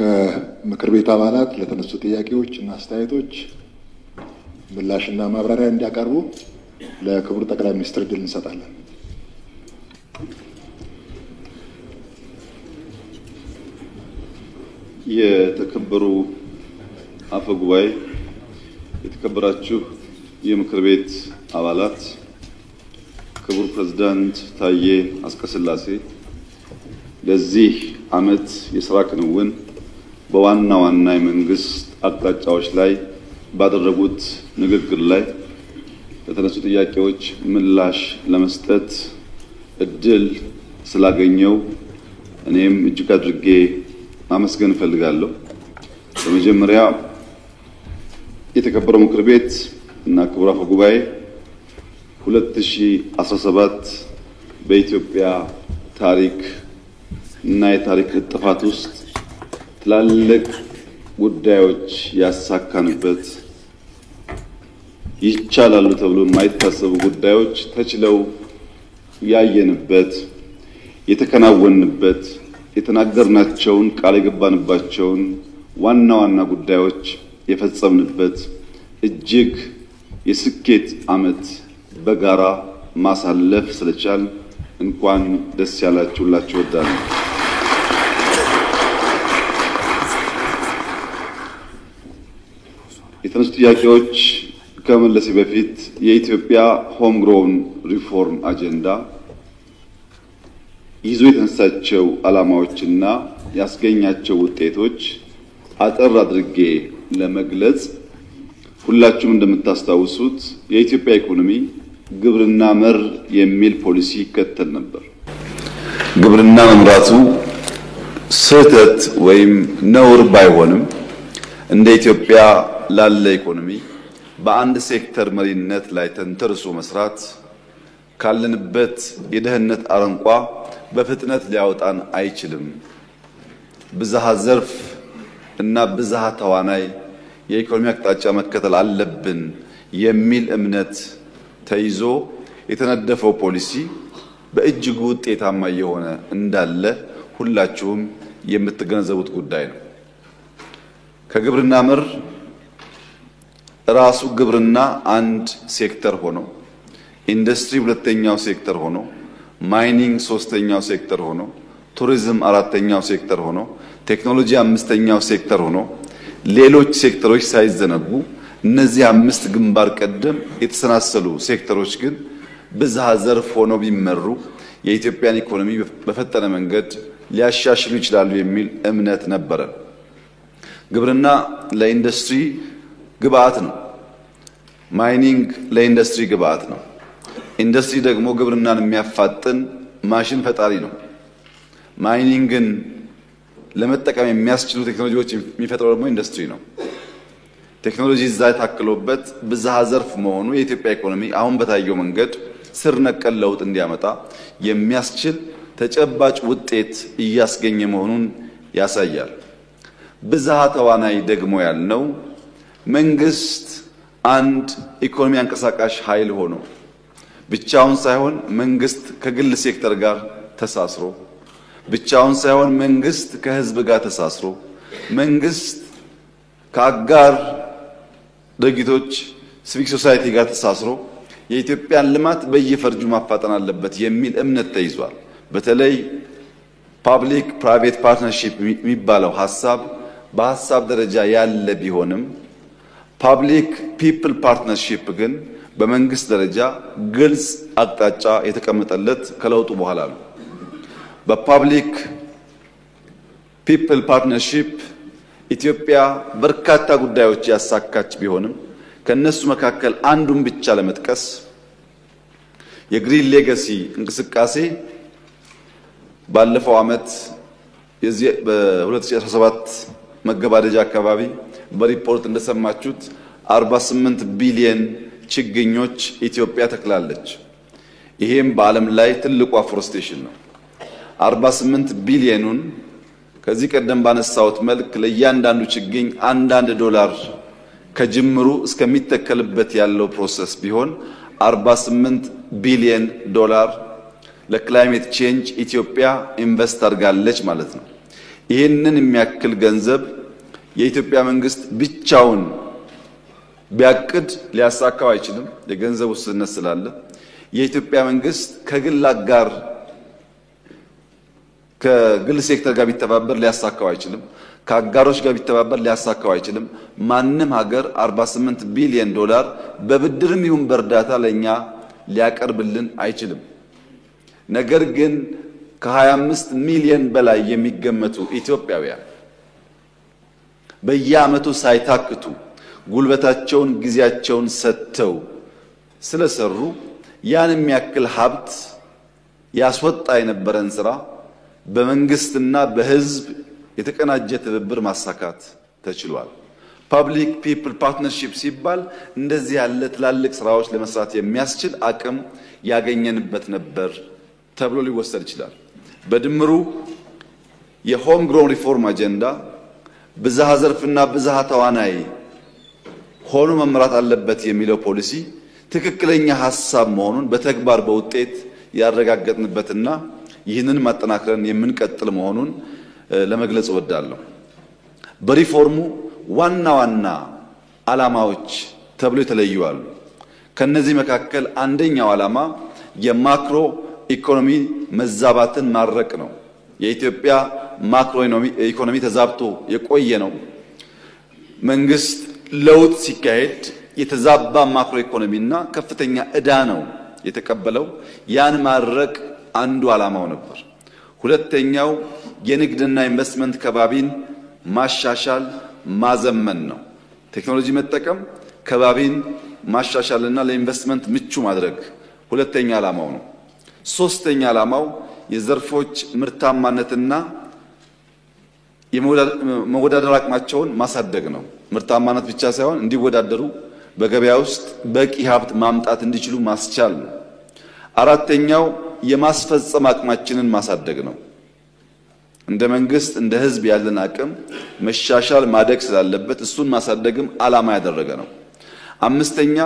ከምክር ቤት አባላት ለተነሱ ጥያቄዎች እና አስተያየቶች ምላሽና ማብራሪያ እንዲያቀርቡ ለክቡር ጠቅላይ ሚኒስትር ድል እንሰጣለን። የተከበሩ አፈ ጉባኤ፣ የተከበራችሁ የምክር ቤት አባላት፣ ክቡር ፕሬዝዳንት ታዬ አጽቀሥላሴ ለዚህ ዓመት የሥራ ክንውን በዋና ዋና የመንግስት አቅጣጫዎች ላይ ባደረጉት ንግግር ላይ ለተነሱ ጥያቄዎች ምላሽ ለመስጠት እድል ስላገኘው እኔም እጅግ አድርጌ ማመስገን እፈልጋለሁ። በመጀመሪያ የተከበረው ምክር ቤት እና ክቡር አፈ ጉባኤ 2017 በኢትዮጵያ ታሪክ እና የታሪክ ጥፋት ውስጥ ትላልቅ ጉዳዮች ያሳካንበት ይቻላሉ ተብሎ የማይታሰቡ ጉዳዮች ተችለው ያየንበት የተከናወንበት የተናገርናቸውን ቃል የገባንባቸውን ዋና ዋና ጉዳዮች የፈጸምንበት እጅግ የስኬት ዓመት በጋራ ማሳለፍ ስለቻል እንኳን ደስ ያላችሁ ሁላችሁ ወዳለሁ። የተነሱ ጥያቄዎች ከመለሴ በፊት የኢትዮጵያ ሆም ግሮውን ሪፎርም አጀንዳ ይዞ የተነሳቸው ዓላማዎችና ያስገኛቸው ውጤቶች አጠር አድርጌ ለመግለጽ ሁላችሁም እንደምታስታውሱት የኢትዮጵያ ኢኮኖሚ ግብርና መር የሚል ፖሊሲ ይከተል ነበር። ግብርና መምራቱ ስህተት ወይም ነውር ባይሆንም እንደ ኢትዮጵያ ላለ ኢኮኖሚ በአንድ ሴክተር መሪነት ላይ ተንተርሶ መስራት ካለንበት የደህንነት አረንቋ በፍጥነት ሊያወጣን አይችልም። ብዝሃ ዘርፍ እና ብዝሃ ተዋናይ የኢኮኖሚ አቅጣጫ መከተል አለብን የሚል እምነት ተይዞ የተነደፈው ፖሊሲ በእጅጉ ውጤታማ የሆነ እንዳለ ሁላችሁም የምትገነዘቡት ጉዳይ ነው። ከግብርና መር ራሱ ግብርና አንድ ሴክተር ሆኖ ኢንዱስትሪ ሁለተኛው ሴክተር ሆኖ ማይኒንግ ሶስተኛው ሴክተር ሆኖ ቱሪዝም አራተኛው ሴክተር ሆኖ ቴክኖሎጂ አምስተኛው ሴክተር ሆኖ ሌሎች ሴክተሮች ሳይዘነጉ እነዚህ አምስት ግንባር ቀደም የተሰናሰሉ ሴክተሮች ግን ብዝሃ ዘርፍ ሆኖ ቢመሩ የኢትዮጵያን ኢኮኖሚ በፈጠነ መንገድ ሊያሻሽሉ ይችላሉ የሚል እምነት ነበረ። ግብርና ለኢንዱስትሪ ግብአት ነው። ማይኒንግ ለኢንዱስትሪ ግብአት ነው። ኢንዱስትሪ ደግሞ ግብርናን የሚያፋጥን ማሽን ፈጣሪ ነው። ማይኒንግን ለመጠቀም የሚያስችሉ ቴክኖሎጂዎች የሚፈጥረው ደግሞ ኢንዱስትሪ ነው። ቴክኖሎጂ እዛ ታክሎበት ብዝሃ ዘርፍ መሆኑ የኢትዮጵያ ኢኮኖሚ አሁን በታየው መንገድ ስር ነቀል ለውጥ እንዲያመጣ የሚያስችል ተጨባጭ ውጤት እያስገኘ መሆኑን ያሳያል። ብዝሃ ተዋናይ ደግሞ ያልነው መንግስት አንድ ኢኮኖሚ አንቀሳቃሽ ኃይል ሆኖ ብቻውን ሳይሆን መንግስት ከግል ሴክተር ጋር ተሳስሮ ብቻውን ሳይሆን መንግስት ከህዝብ ጋር ተሳስሮ መንግስት ከአጋር ድርጅቶች ሲቪክ ሶሳይቲ ጋር ተሳስሮ የኢትዮጵያን ልማት በየፈርጁ ማፋጠን አለበት የሚል እምነት ተይዟል። በተለይ ፐብሊክ ፕራይቬት ፓርትነርሺፕ የሚባለው ሐሳብ በሐሳብ ደረጃ ያለ ቢሆንም ፐብሊክ ፒፕል ፓርትነርሺፕ ግን በመንግስት ደረጃ ግልጽ አቅጣጫ የተቀመጠለት ከለውጡ በኋላ ነው። በፐብሊክ ፒፕል ፓርትነርሺፕ ኢትዮጵያ በርካታ ጉዳዮች ያሳካች ቢሆንም ከነሱ መካከል አንዱን ብቻ ለመጥቀስ የግሪን ሌጋሲ እንቅስቃሴ ባለፈው ዓመት በ2017 መገባደጃ አካባቢ በሪፖርት እንደሰማችሁት 48 ቢሊየን ችግኞች ኢትዮጵያ ተክላለች። ይሄም በዓለም ላይ ትልቁ አፎረስቴሽን ነው። 48 ቢሊየኑን ከዚህ ቀደም ባነሳሁት መልክ ለእያንዳንዱ ችግኝ $1 ከጅምሩ እስከሚተከልበት ያለው ፕሮሰስ ቢሆን $48 ቢሊየን ለክላይሜት ቼንጅ ኢትዮጵያ ኢንቨስት አድርጋለች ማለት ነው። ይህንን የሚያክል ገንዘብ የኢትዮጵያ መንግስት ብቻውን ቢያቅድ ሊያሳካው አይችልም። የገንዘብ ውስንነት ስላለ የኢትዮጵያ መንግስት ከግል አጋር ከግል ሴክተር ጋር ቢተባበር ሊያሳካው አይችልም። ከአጋሮች ጋር ቢተባበር ሊያሳካው አይችልም። ማንም ሀገር 48 ቢሊዮን ዶላር በብድርም ይሁን በእርዳታ ለኛ ሊያቀርብልን አይችልም። ነገር ግን ከ25 ሚሊዮን በላይ የሚገመቱ ኢትዮጵያውያን በየዓመቱ ሳይታክቱ ጉልበታቸውን ጊዜያቸውን ሰጥተው ስለሰሩ ያን የሚያክል ሀብት ያስወጣ የነበረን ስራ በመንግስትና በህዝብ የተቀናጀ ትብብር ማሳካት ተችሏል። ፐብሊክ ፒፕል ፓርትነርሺፕ ሲባል እንደዚህ ያለ ትላልቅ ስራዎች ለመስራት የሚያስችል አቅም ያገኘንበት ነበር ተብሎ ሊወሰድ ይችላል። በድምሩ የሆም ግሮን ሪፎርም አጀንዳ ብዝሃ ዘርፍና ብዝሃ ተዋናይ ሆኖ መምራት አለበት የሚለው ፖሊሲ ትክክለኛ ሐሳብ መሆኑን በተግባር በውጤት ያረጋገጥንበትና ይህንን ማጠናከርን የምንቀጥል መሆኑን ለመግለጽ እወዳለሁ። በሪፎርሙ ዋና ዋና ዓላማዎች ተብሎ የተለዩ አሉ። ከነዚህ መካከል አንደኛው ዓላማ የማክሮ ኢኮኖሚ መዛባትን ማድረቅ ነው። የኢትዮጵያ ማክሮ ኢኮኖሚ ተዛብቶ የቆየ ነው። መንግስት ለውጥ ሲካሄድ የተዛባ ማክሮ ኢኮኖሚና ከፍተኛ ዕዳ ነው የተቀበለው። ያን ማድረቅ አንዱ ዓላማው ነበር። ሁለተኛው የንግድና ኢንቨስትመንት ከባቢን ማሻሻል ማዘመን ነው። ቴክኖሎጂ መጠቀም፣ ከባቢን ማሻሻልና ለኢንቨስትመንት ምቹ ማድረግ ሁለተኛ ዓላማው ነው። ሶስተኛ ዓላማው የዘርፎች ምርታማነትና የመወዳደር አቅማቸውን ማሳደግ ነው። ምርታማነት ብቻ ሳይሆን እንዲወዳደሩ በገበያ ውስጥ በቂ ሀብት ማምጣት እንዲችሉ ማስቻል ነው። አራተኛው የማስፈጸም አቅማችንን ማሳደግ ነው። እንደ መንግስት እንደ ህዝብ ያለን አቅም መሻሻል ማደግ ስላለበት እሱን ማሳደግም ዓላማ ያደረገ ነው። አምስተኛ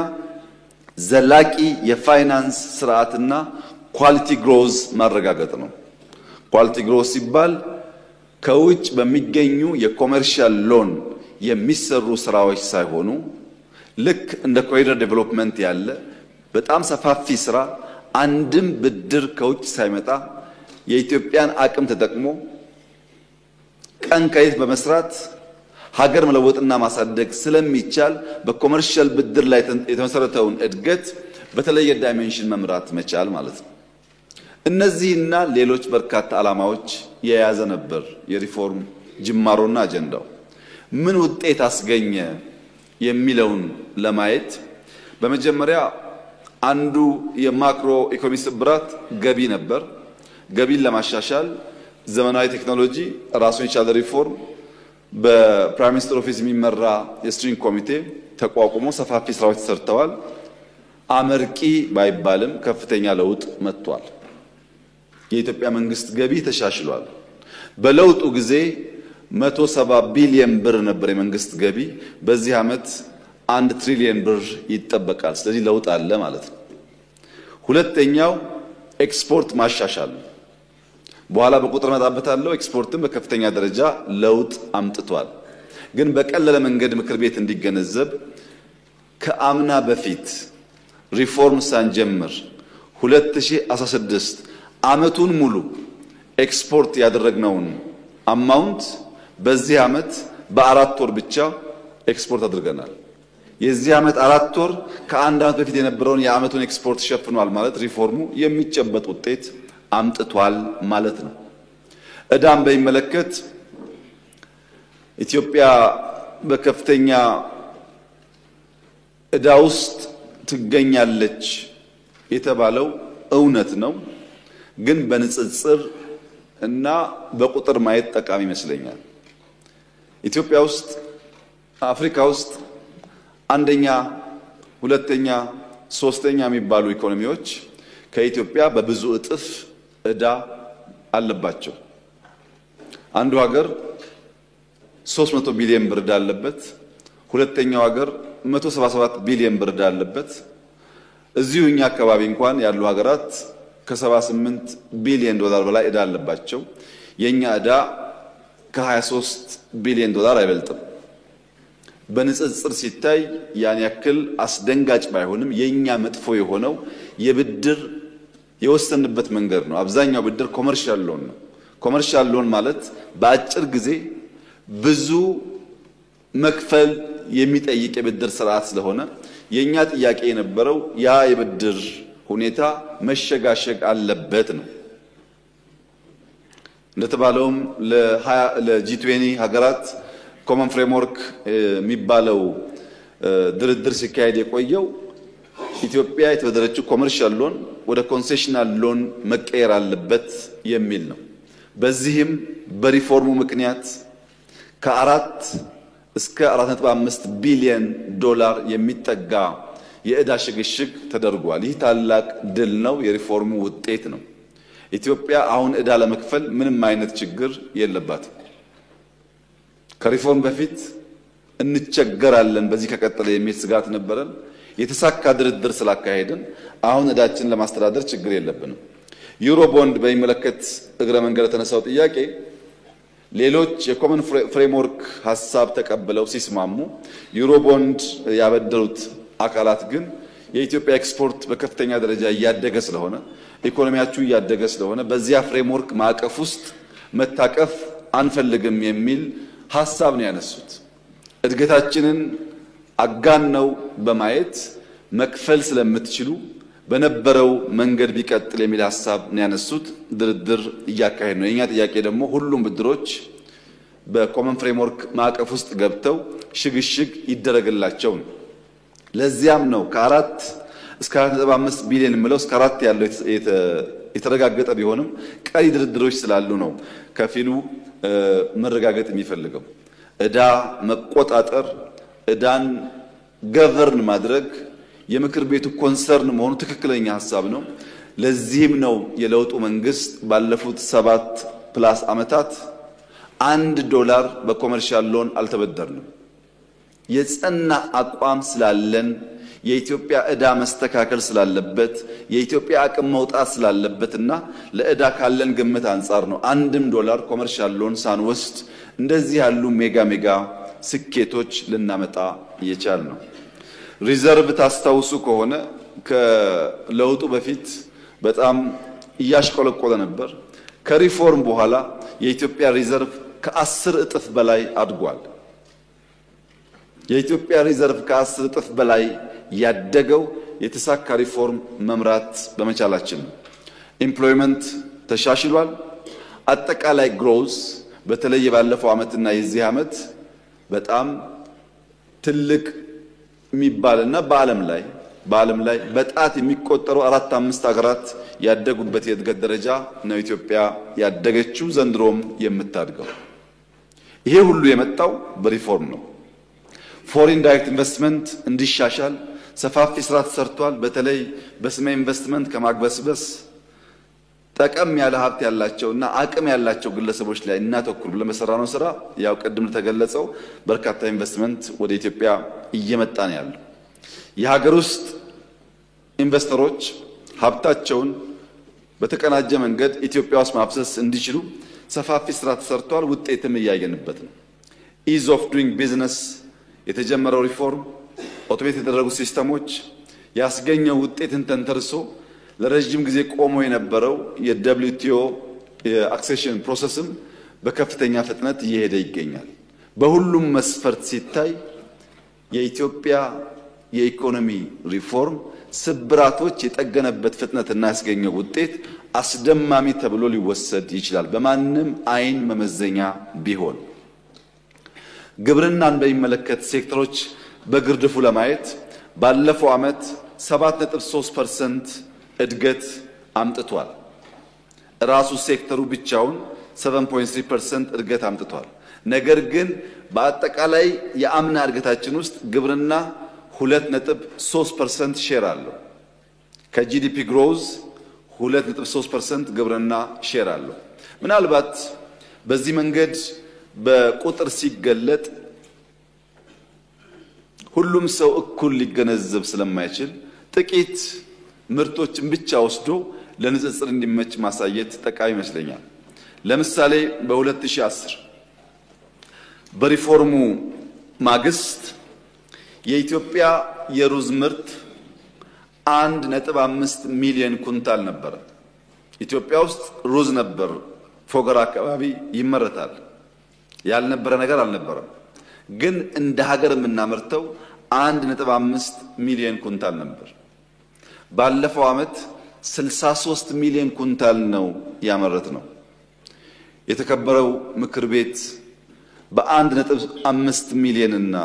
ዘላቂ የፋይናንስ ስርዓትና ኳሊቲ ግሮዝ ማረጋገጥ ነው። ኳሊቲ ግሮዝ ሲባል ከውጭ በሚገኙ የኮመርሻል ሎን የሚሰሩ ስራዎች ሳይሆኑ ልክ እንደ ኮሪደር ዴቨሎፕመንት ያለ በጣም ሰፋፊ ስራ አንድም ብድር ከውጭ ሳይመጣ የኢትዮጵያን አቅም ተጠቅሞ ቀን ከሌት በመስራት ሀገር መለወጥና ማሳደግ ስለሚቻል በኮመርሻል ብድር ላይ የተመሰረተውን እድገት በተለየ ዳይሜንሽን መምራት መቻል ማለት ነው። እነዚህና ሌሎች በርካታ ዓላማዎች የያዘ ነበር የሪፎርም ጅማሮና አጀንዳው። ምን ውጤት አስገኘ የሚለውን ለማየት በመጀመሪያ አንዱ የማክሮ ኢኮኖሚ ስብራት ገቢ ነበር። ገቢን ለማሻሻል ዘመናዊ ቴክኖሎጂ ራሱን የቻለ ሪፎርም በፕራይም ሚኒስትር ኦፊስ የሚመራ የስትሪንግ ኮሚቴ ተቋቁሞ ሰፋፊ ስራዎች ተሰርተዋል። አመርቂ ባይባልም ከፍተኛ ለውጥ መጥቷል። የኢትዮጵያ መንግስት ገቢ ተሻሽሏል። በለውጡ ጊዜ 170 ቢሊዮን ብር ነበር የመንግስት ገቢ። በዚህ ዓመት 1 ትሪሊዮን ብር ይጠበቃል። ስለዚህ ለውጥ አለ ማለት ነው። ሁለተኛው ኤክስፖርት ማሻሻል ነው። በኋላ በቁጥር መጣበታለሁ። ኤክስፖርትም በከፍተኛ ደረጃ ለውጥ አምጥቷል። ግን በቀለለ መንገድ ምክር ቤት እንዲገነዘብ ከአምና በፊት ሪፎርም ሳንጀምር 2016 ዓመቱን ሙሉ ኤክስፖርት ያደረግነውን አማውንት በዚህ ዓመት በ4 ወር ብቻ ኤክስፖርት አድርገናል። የዚህ ዓመት 4 ወር ከአንድ ዓመት በፊት የነበረውን የዓመቱን ኤክስፖርት ሸፍኗል ማለት ሪፎርሙ የሚጨበጥ ውጤት አምጥቷል ማለት ነው። ዕዳን በሚመለከት ኢትዮጵያ በከፍተኛ ዕዳ ውስጥ ትገኛለች የተባለው እውነት ነው። ግን በንጽጽር እና በቁጥር ማየት ጠቃሚ ይመስለኛል። ኢትዮጵያ ውስጥ አፍሪካ ውስጥ አንደኛ፣ ሁለተኛ፣ ሶስተኛ የሚባሉ ኢኮኖሚዎች ከኢትዮጵያ በብዙ እጥፍ ዕዳ አለባቸው። አንዱ ሀገር 300 ቢሊዮን ብር ዕዳ አለበት። ሁለተኛው ሀገር 177 ቢሊዮን ብር ዕዳ አለበት። እዚሁ እኛ አካባቢ እንኳን ያሉ ሀገራት ከ78 ቢሊዮን ዶላር በላይ ዕዳ አለባቸው። የኛ ዕዳ ከ23 ቢሊዮን ዶላር አይበልጥም። በንጽጽር ሲታይ ያን ያክል አስደንጋጭ ባይሆንም የኛ መጥፎ የሆነው የብድር የወሰንበት መንገድ ነው። አብዛኛው ብድር ኮመርሻል ሎን ነው። ኮመርሻል ሎን ማለት በአጭር ጊዜ ብዙ መክፈል የሚጠይቅ የብድር ስርዓት ስለሆነ የኛ ጥያቄ የነበረው ያ የብድር ሁኔታ መሸጋሸግ አለበት ነው። እንደተባለውም ለጂ20 ሀገራት ኮመን ፍሬምወርክ የሚባለው ድርድር ሲካሄድ የቆየው ኢትዮጵያ የተበደረችው ኮመርሻል ሎን ወደ ኮንሴሽናል ሎን መቀየር አለበት የሚል ነው። በዚህም በሪፎርሙ ምክንያት ከ4 እስከ 4.5 ቢሊዮን ዶላር የሚጠጋ የዕዳ ሽግሽግ ተደርጓል። ይህ ታላቅ ድል ነው፣ የሪፎርሙ ውጤት ነው። ኢትዮጵያ አሁን ዕዳ ለመክፈል ምንም አይነት ችግር የለባትም። ከሪፎርም በፊት እንቸገራለን በዚህ ከቀጠለ የሚል ስጋት ነበረን። የተሳካ ድርድር ስላካሄድን አሁን ዕዳችን ለማስተዳደር ችግር የለብንም። ዩሮ ቦንድ በሚመለከት እግረ መንገድ ተነሳው ጥያቄ ሌሎች የኮመን ፍሬምወርክ ሐሳብ ተቀበለው ሲስማሙ ዩሮ ቦንድ ያበደሩት አካላት ግን የኢትዮጵያ ኤክስፖርት በከፍተኛ ደረጃ እያደገ ስለሆነ ኢኮኖሚያችሁ እያደገ ስለሆነ በዚያ ፍሬምወርክ ማዕቀፍ ውስጥ መታቀፍ አንፈልግም የሚል ሐሳብ ነው ያነሱት። እድገታችንን አጋነው በማየት መክፈል ስለምትችሉ በነበረው መንገድ ቢቀጥል የሚል ሐሳብ ነው ያነሱት። ድርድር እያካሄድ ነው። የኛ ጥያቄ ደግሞ ሁሉም ብድሮች በኮመን ፍሬምወርክ ማዕቀፍ ውስጥ ገብተው ሽግሽግ ይደረግላቸው ነው። ለዚያም ነው ከ4 እስከ 4.5 ቢሊዮን ምለው እስከ 4 ያለው የተረጋገጠ ቢሆንም ቀሪ ድርድሮች ስላሉ ነው ከፊሉ መረጋገጥ የሚፈልገው። ዕዳ መቆጣጠር፣ ዕዳን ገቨርን ማድረግ የምክር ቤቱ ኮንሰርን መሆኑ ትክክለኛ ሐሳብ ነው። ለዚህም ነው የለውጡ መንግስት ባለፉት 7+ ዓመታት $1 በኮመርሻል ሎን አልተበደርንም። የጸና አቋም ስላለን የኢትዮጵያ ዕዳ መስተካከል ስላለበት የኢትዮጵያ አቅም መውጣት ስላለበትና ለዕዳ ካለን ግምት አንፃር ነው $1 ኮመርሻል ሎን ሳንወስድ እንደዚህ ያሉ ሜጋ ስኬቶች ልናመጣ እየቻል ነው። ሪዘርቭ ታስታውሱ ከሆነ ከለውጡ በፊት በጣም እያሽቆለቆለ ነበር። ከሪፎርም በኋላ የኢትዮጵያ ሪዘርቭ ከ10 እጥፍ በላይ አድጓል። የኢትዮጵያ ሪዘርቭ ከ10 እጥፍ በላይ ያደገው የተሳካ ሪፎርም መምራት በመቻላችን ነው። ኢምፕሎይመንት ተሻሽሏል። አጠቃላይ ግሮዝ በተለይ ባለፈው ዓመትና የዚህ ዓመት በጣም ትልቅ የሚባልና በዓለም ላይ በጣት የሚቆጠሩ 4-5 ሀገራት ያደጉበት የእድገት ደረጃ ነው ኢትዮጵያ ያደገችው፣ ዘንድሮም የምታድገው። ይሄ ሁሉ የመጣው በሪፎርም ነው። ፎሪን ዳይሬክት ኢንቨስትመንት እንዲሻሻል ሰፋፊ ስራ ተሰርቷል። በተለይ በስመ ኢንቨስትመንት ከማግበስበስ ጠቀም ያለ ሀብት ያላቸውና አቅም ያላቸው ግለሰቦች ላይ እናተኩር ብለን በሰራነው ስራ ያው ቀድም ተገለጸው በርካታ ኢንቨስትመንት ወደ ኢትዮጵያ እየመጣ ነው ያለው። የሀገር ውስጥ ኢንቨስተሮች ሀብታቸውን በተቀናጀ መንገድ ኢትዮጵያ ውስጥ ማፍሰስ እንዲችሉ ሰፋፊ ስራ ተሰርቷል። ውጤትም እያየንበት ነው። ኢዝ ኦፍ ዱይንግ ቢዝነስ የተጀመረው ሪፎርም ኦቶሜት የተደረጉ ሲስተሞች ያስገኘው ውጤትን ተንተርሶ ለረጅም ጊዜ ቆሞ የነበረው የWTO የአክሴሽን ፕሮሰስም በከፍተኛ ፍጥነት እየሄደ ይገኛል። በሁሉም መስፈርት ሲታይ የኢትዮጵያ የኢኮኖሚ ሪፎርም ስብራቶች የጠገነበት ፍጥነትና ያስገኘው ውጤት አስደማሚ ተብሎ ሊወሰድ ይችላል በማንም አይን መመዘኛ ቢሆን። ግብርናን በሚመለከት ሴክተሮች በግርድፉ ለማየት ባለፈው ዓመት 7.3% እድገት አምጥቷል። ራሱ ሴክተሩ ብቻውን 7.3% እድገት አምጥቷል። ነገር ግን በአጠቃላይ የአምና እድገታችን ውስጥ ግብርና 2.3% ሼር አለው። ከጂዲፒ ግሮዝ 2.3% ግብርና ሼር አለው። ምናልባት በዚህ መንገድ በቁጥር ሲገለጥ ሁሉም ሰው እኩል ሊገነዘብ ስለማይችል ጥቂት ምርቶችን ብቻ ወስዶ ለንጽጽር እንዲመች ማሳየት ጠቃሚ ይመስለኛል። ለምሳሌ በ2010 በሪፎርሙ ማግስት የኢትዮጵያ የሩዝ ምርት 1.5 ሚሊዮን ኩንታል ነበር። ኢትዮጵያ ውስጥ ሩዝ ነበር ፎገራ አካባቢ ይመረታል። ያልነበረ ነገር አልነበረም። ግን እንደ ሀገር የምናመርተው 1.5 ሚሊዮን ኩንታል ነበር። ባለፈው ዓመት 63 ሚሊዮን ኩንታል ነው ያመረት ነው። የተከበረው ምክር ቤት በ1.5 ሚሊዮን እና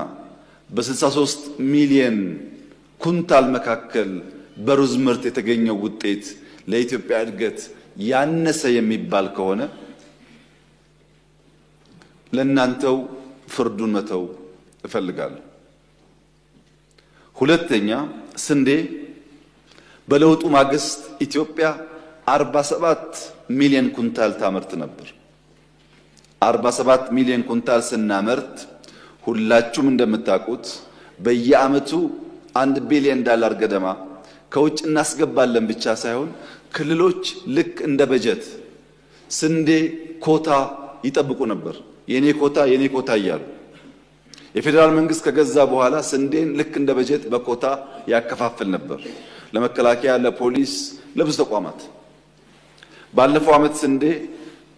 በ63 ሚሊዮን ኩንታል መካከል በሩዝ ምርት የተገኘው ውጤት ለኢትዮጵያ እድገት ያነሰ የሚባል ከሆነ ለእናንተው ፍርዱን መተው እፈልጋለሁ። ሁለተኛ ስንዴ በለውጡ ማግስት ኢትዮጵያ 47 ሚሊዮን ኩንታል ታመርት ነበር። 47 ሚሊዮን ኩንታል ስናመርት ሁላችሁም እንደምታውቁት በየዓመቱ $1 ቢሊዮን ገደማ ከውጭ እናስገባለን ብቻ ሳይሆን ክልሎች ልክ እንደ በጀት ስንዴ ኮታ ይጠብቁ ነበር። የኔ ኮታ እያሉ የፌደራል መንግስት ከገዛ በኋላ ስንዴን ልክ እንደ በጀት በኮታ ያከፋፍል ነበር ለመከላከያ፣ ለፖሊስ፣ ለብዙ ተቋማት። ባለፈው ዓመት ስንዴ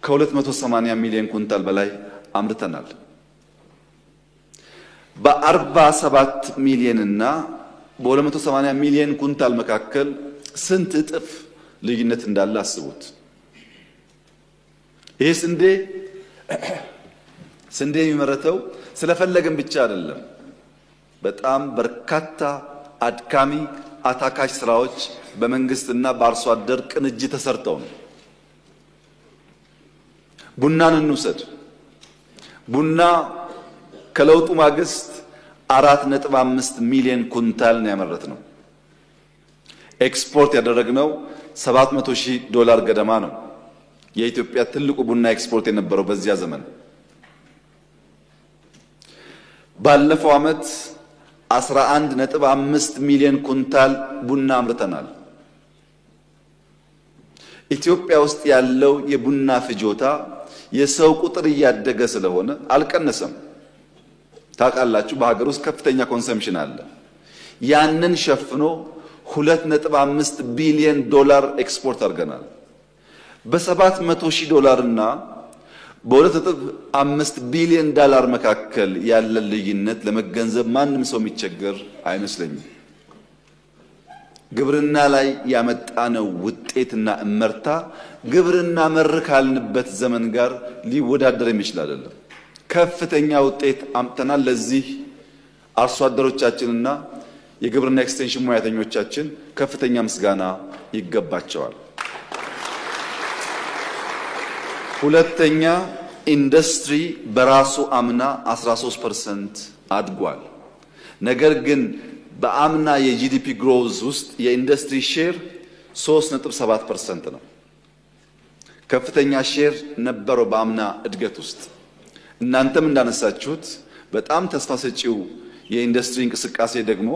ከ280 ሚሊዮን ኩንታል በላይ አምርተናል። በ47 ሚሊዮን እና በ280 ሚሊዮን ኩንታል መካከል ስንት እጥፍ ልዩነት እንዳለ አስቡት። ይሄ ስንዴ የሚመረተው ስለፈለገን ብቻ አይደለም። በጣም በርካታ አድካሚ አታካሽ ስራዎች በመንግስትና በአርሶ አደር ቅንጅት ተሰርተው ነው። ቡናን እንውሰድ። ቡና ከለውጡ ማግስት 4.5 ሚሊዮን ኩንታል ነው ያመረትነው። ኤክስፖርት ያደረግነው $700,000 ገደማ ነው። የኢትዮጵያ ትልቁ ቡና ኤክስፖርት የነበረው በዚያ ዘመን። ባለፈው ዓመት 11.5 ሚሊዮን ኩንታል ቡና አምርተናል። ኢትዮጵያ ውስጥ ያለው የቡና ፍጆታ የሰው ቁጥር እያደገ ስለሆነ አልቀነሰም። ታውቃላችሁ፣ በሀገር ውስጥ ከፍተኛ ኮንሰምፕሽን አለ። ያንን ሸፍኖ $2.5 ቢሊዮን ኤክስፖርት አድርገናል። $700,000 እና በ2.5 ቢሊዮን መካከል ያለ ልዩነት ለመገንዘብ ማንም ሰው የሚቸገር አይመስለኝም። ግብርና ላይ ያመጣነው ውጤትና እመርታ ግብርና መር ካልንበት ዘመን ጋር ሊወዳደር የሚችል አይደለም። ከፍተኛ ውጤት አምጥተናል። ለዚህ አርሶ አደሮቻችንና የግብርና ኤክስቴንሽን ሙያተኞቻችን ከፍተኛ ምስጋና ይገባቸዋል። ሁለተኛ ኢንዱስትሪ በራሱ አምና 13% አድጓል። ነገር ግን በአምና የጂዲፒ ግሮዝ ውስጥ የኢንዱስትሪ ሼር 3.7% ነው። ከፍተኛ ሼር ነበረው በአምና እድገት ውስጥ። እናንተም እንዳነሳችሁት በጣም ተስፋ ሰጪው የኢንዱስትሪ እንቅስቃሴ ደግሞ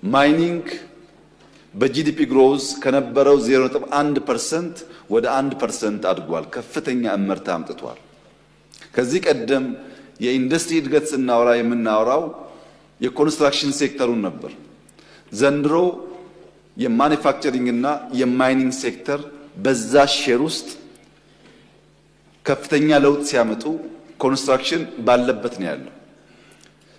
ማይኒንግ በጂዲፒ ግሮዝ ከነበረው 0.1% ወደ 1% አድጓል። ከፍተኛ እመርታ አምጥቷል። ከዚህ ቀደም የኢንዱስትሪ እድገት ስናወራ የምናወራው የኮንስትራክሽን ሴክተሩን ነበር። ዘንድሮ የማኑፋክቸሪንግ እና የማይኒንግ ሴክተር በዛ ሼር ውስጥ ከፍተኛ ለውጥ ሲያመጡ ኮንስትራክሽን ባለበት ነው ያለው።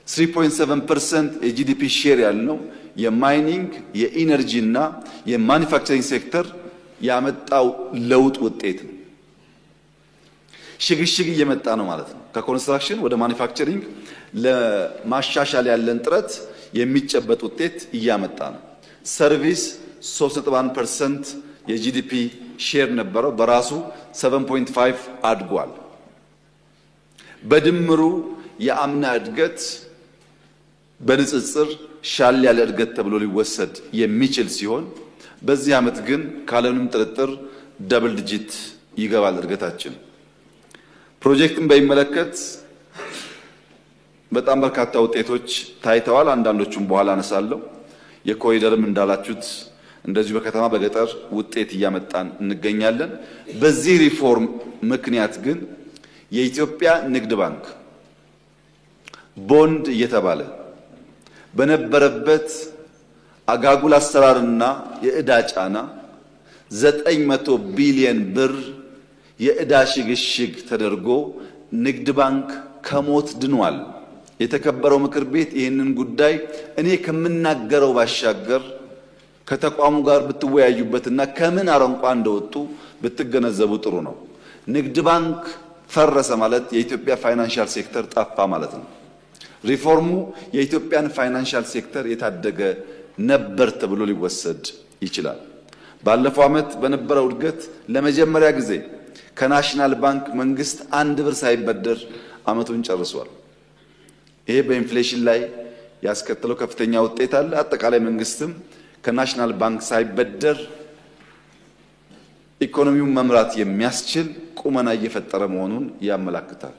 3.7% የጂዲፒ ሼር ያለው የማይኒንግ የኢነርጂ እና የማኑፋክቸሪንግ ሴክተር ያመጣው ለውጥ ውጤት ነው። ሽግሽግ እየመጣ ነው ማለት ነው። ከኮንስትራክሽን ወደ ማኑፋክቸሪንግ ለማሻሻል ያለን ጥረት የሚጨበጥ ውጤት እያመጣ ነው። ሰርቪስ 3.1% የጂዲፒ ሼር ነበረው፣ በራሱ 7.5 አድጓል። በድምሩ የአምና እድገት በንጽጽር ሻል ያለ እድገት ተብሎ ሊወሰድ የሚችል ሲሆን በዚህ ዓመት ግን ካለንም ጥርጥር ደብል ዲጂት ይገባል እድገታችን። ፕሮጀክትን በሚመለከት በጣም በርካታ ውጤቶች ታይተዋል። አንዳንዶቹም በኋላ አነሳለሁ። የኮሪደርም እንዳላችሁት እንደዚህ በከተማ በገጠር ውጤት እያመጣን እንገኛለን። በዚህ ሪፎርም ምክንያት ግን የኢትዮጵያ ንግድ ባንክ ቦንድ እየተባለ በነበረበት አጋጉል አሰራርና የዕዳ ጫና 900 ቢሊዮን ብር የዕዳ ሽግሽግ ተደርጎ ንግድ ባንክ ከሞት ድኗል። የተከበረው ምክር ቤት ይህንን ጉዳይ እኔ ከምናገረው ባሻገር ከተቋሙ ጋር ብትወያዩበትና ከምን አረንቋ እንደወጡ ብትገነዘቡ ጥሩ ነው። ንግድ ባንክ ፈረሰ ማለት የኢትዮጵያ ፋይናንሻል ሴክተር ጠፋ ማለት ነው። ሪፎርሙ የኢትዮጵያን ፋይናንሻል ሴክተር የታደገ ነበር ተብሎ ሊወሰድ ይችላል። ባለፈው ዓመት በነበረው እድገት ለመጀመሪያ ጊዜ ከናሽናል ባንክ መንግስት 1 ብር ሳይበደር ዓመቱን ጨርሷል። ይሄ በኢንፍሌሽን ላይ ያስከተለው ከፍተኛ ውጤት አለ። አጠቃላይ መንግስትም ከናሽናል ባንክ ሳይበደር ኢኮኖሚውን መምራት የሚያስችል ቁመና እየፈጠረ መሆኑን ያመለክታል።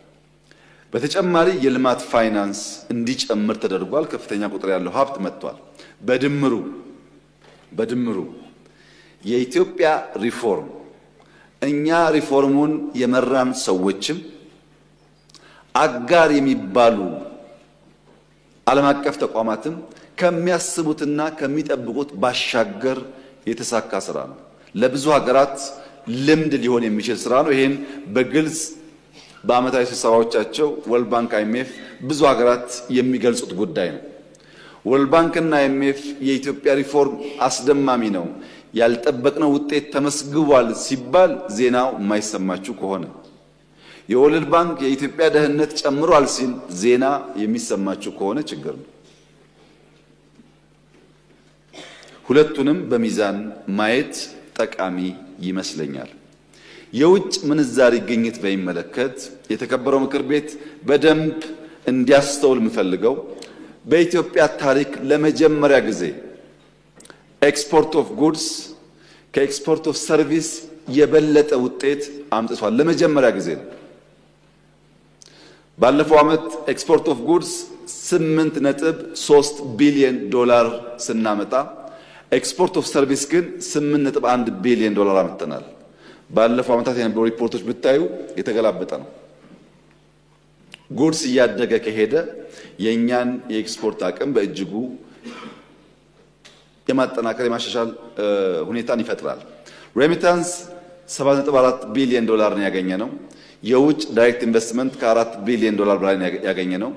በተጨማሪ የልማት ፋይናንስ እንዲጨምር ተደርጓል። ከፍተኛ ቁጥር ያለው ሀብት መጥቷል። በድምሩ የኢትዮጵያ ሪፎርም እኛ ሪፎርሙን የመራን ሰዎችም አጋር የሚባሉ ዓለም አቀፍ ተቋማትም ከሚያስቡትና ከሚጠብቁት ባሻገር የተሳካ ስራ ነው። ለብዙ ሀገራት ልምድ ሊሆን የሚችል ስራ ነው። ይሄን በግልጽ በአመታዊ ስብሰባዎቻቸው ወርልድ ባንክ፣ አይኤምኤፍ ብዙ ሀገራት የሚገልጹት ጉዳይ ነው። ወርልድ ባንክና አይኤምኤፍ የኢትዮጵያ ሪፎርም አስደማሚ ነው፣ ያልጠበቅነው ውጤት ተመስግቧል ሲባል ዜናው የማይሰማችሁ ከሆነ የወርልድ ባንክ የኢትዮጵያ ደህንነት ጨምሯል ሲል ዜና የሚሰማችሁ ከሆነ ችግር ነው። ሁለቱንም በሚዛን ማየት ጠቃሚ ይመስለኛል። የውጭ ምንዛሪ ግኝት በሚመለከት የተከበረው ምክር ቤት በደንብ እንዲያስተውል የምፈልገው በኢትዮጵያ ታሪክ ለመጀመሪያ ጊዜ ኤክስፖርት ኦፍ ጉድስ ከኤክስፖርት ኦፍ ሰርቪስ የበለጠ ውጤት አምጥቷል። ለመጀመሪያ ጊዜ ነው። ባለፈው ዓመት ኤክስፖርት ኦፍ ጉድስ 8.3 ቢሊዮን ዶላር ስናመጣ ኤክስፖርት ኦፍ ሰርቪስ ግን 8.1 ቢሊዮን ዶላር አመጣናል። ባለፈው ዓመታት የነበሩ ሪፖርቶች ብታዩ የተገላበጠ ነው። ጉድስ እያደገ ከሄደ የኛን የኤክስፖርት አቅም በእጅጉ የማጠናከር የማሻሻል ሁኔታን ይፈጥራል። ሬሚታንስ 7.4 ቢሊዮን ዶላር ነው ያገኘነው። የውጭ ዳይሬክት ኢንቨስትመንት ከ4 ቢሊዮን ዶላር በላይ ያገኘነው።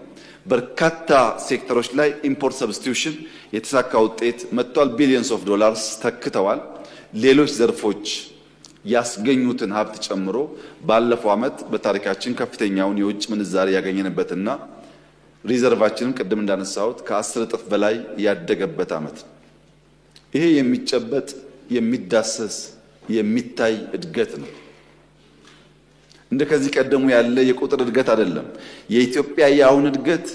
በርካታ ሴክተሮች ላይ ኢምፖርት ሰብስቲዩሽን የተሳካ ውጤት መጥቷል። ቢሊየንስ ኦፍ ዶላርስ ተክተዋል። ሌሎች ዘርፎች ያስገኙትን ሀብት ጨምሮ ባለፈው ዓመት በታሪካችን ከፍተኛውን የውጭ ምንዛሪ ያገኘንበትና ሪዘርቫችንን ቅድም እንዳነሳሁት ከ10 እጥፍ በላይ ያደገበት ዓመት። ይሄ የሚጨበጥ የሚዳሰስ የሚታይ እድገት ነው። እንደከዚህ ቀደሙ ያለ የቁጥር እድገት አይደለም። የኢትዮጵያ ያውን እድገት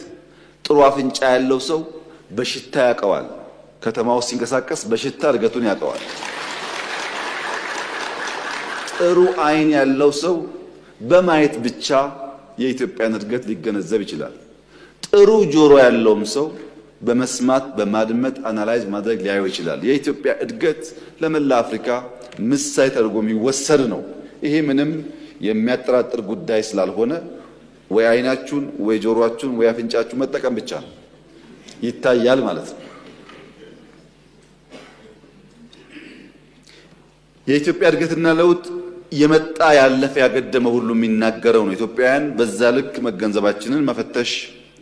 ጥሩ አፍንጫ ያለው ሰው በሽታ ያቀዋል። ከተማው ሲንቀሳቀስ በሽታ እድገቱን ያቀዋል። ጥሩ አይን ያለው ሰው በማየት ብቻ የኢትዮጵያን እድገት ሊገነዘብ ይችላል። ጥሩ ጆሮ ያለውም ሰው በመስማት በማድመጥ አናላይዝ ማድረግ ሊያየው ይችላል። የኢትዮጵያ እድገት ለመላ አፍሪካ ምሳሌ ተደርጎ የሚወሰድ ነው። ይሄ ምንም የሚያጠራጥር ጉዳይ ስላልሆነ ወይ አይናችሁን ወይ ጆሮአችሁን ወይ አፍንጫችሁን መጠቀም ብቻ ነው፣ ይታያል ማለት ነው። የኢትዮጵያ እድገትና ለውጥ የመጣ ያለፈ ያገደመ ሁሉ የሚናገረው ነው። ኢትዮጵያውያን በዛ ልክ መገንዘባችንን መፈተሽ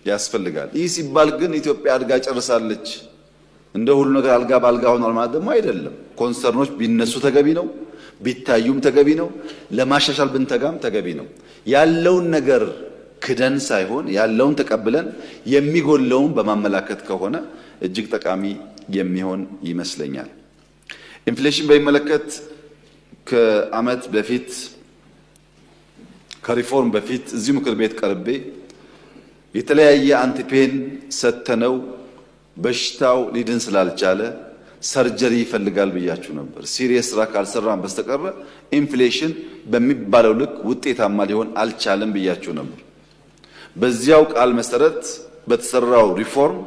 ያስፈልጋል። ይህ ሲባል ግን ኢትዮጵያ አድጋ ጨርሳለች እንደ ሁሉ ነገር አልጋ ባልጋ ሆኗል ማለት ደግሞ አይደለም። ኮንሰርኖች ቢነሱ ተገቢ ነው፣ ቢታዩም ተገቢ ነው፣ ለማሻሻል ብንተጋም ተገቢ ነው። ያለውን ነገር ክደን ሳይሆን ያለውን ተቀብለን የሚጎለውን በማመላከት ከሆነ እጅግ ጠቃሚ የሚሆን ይመስለኛል። ኢንፍሌሽን በሚመለከት ከዓመት በፊት ከሪፎርም በፊት እዚህ ምክር ቤት ቀርቤ የተለያየ አንቲፔን ሰተነው በሽታው ሊድን ስላልቻለ ሰርጀሪ ይፈልጋል ብያችሁ ነበር። ሲሪየስ ስራ ካልሰራን በስተቀር ኢንፍሌሽን በሚባለው ልክ ውጤታማ ሊሆን አልቻለም ብያችሁ ነበር። በዚያው ቃል መሰረት በተሰራው ሪፎርም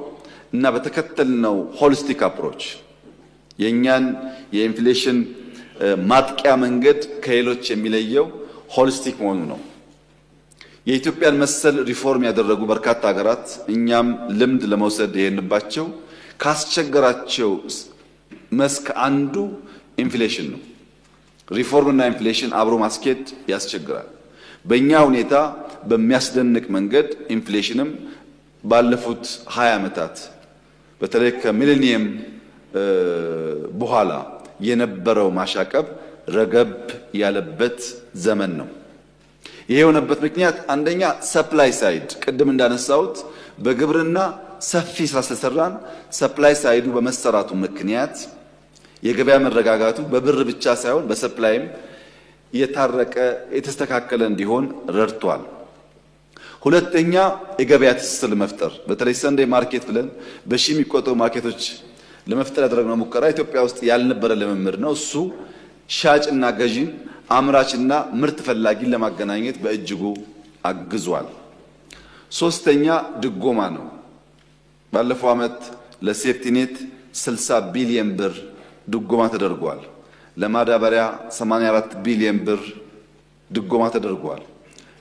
እና በተከተልነው ሆሊስቲክ አፕሮች የኛን የኢንፍሌሽን ማጥቂያ መንገድ ከሌሎች የሚለየው ሆሊስቲክ መሆኑ ነው። የኢትዮጵያን መሰል ሪፎርም ያደረጉ በርካታ ሀገራት እኛም ልምድ ለመውሰድ የሄንባቸው ካስቸገራቸው መስክ አንዱ ኢንፍሌሽን ነው። ሪፎርም እና ኢንፍሌሽን አብሮ ማስኬድ ያስቸግራል። በእኛ ሁኔታ በሚያስደንቅ መንገድ ኢንፍሌሽንም ባለፉት 20 ዓመታት በተለይ ከሚሌኒየም በኋላ የነበረው ማሻቀብ ረገብ ያለበት ዘመን ነው። ይሄ የሆነበት ምክንያት አንደኛ ሰፕላይ ሳይድ ቅድም እንዳነሳሁት በግብርና ሰፊ ስራ ስለሰራን ሰፕላይ ሳይዱ በመሰራቱ ምክንያት የገበያ መረጋጋቱ በብር ብቻ ሳይሆን በሰፕላይም የታረቀ የተስተካከለ እንዲሆን ረድቷል። ሁለተኛ የገበያ ትስስር መፍጠር በተለይ ሰንዴ ማርኬት ብለን በሺ የሚቆጠሩ ማርኬቶች ለመፍጠር ያደረግነው ሙከራ ኢትዮጵያ ውስጥ ያልነበረ ልምምድ ነው። እሱ ሻጭና ገዢን አምራችና ምርት ፈላጊን ለማገናኘት በእጅጉ አግዟል። ሶስተኛ ድጎማ ነው። ባለፈው ዓመት ለሴፍቲኔት 60 ቢሊዮን ብር ድጎማ ተደርጓል። ለማዳበሪያ 84 ቢሊዮን ብር ድጎማ ተደርጓል።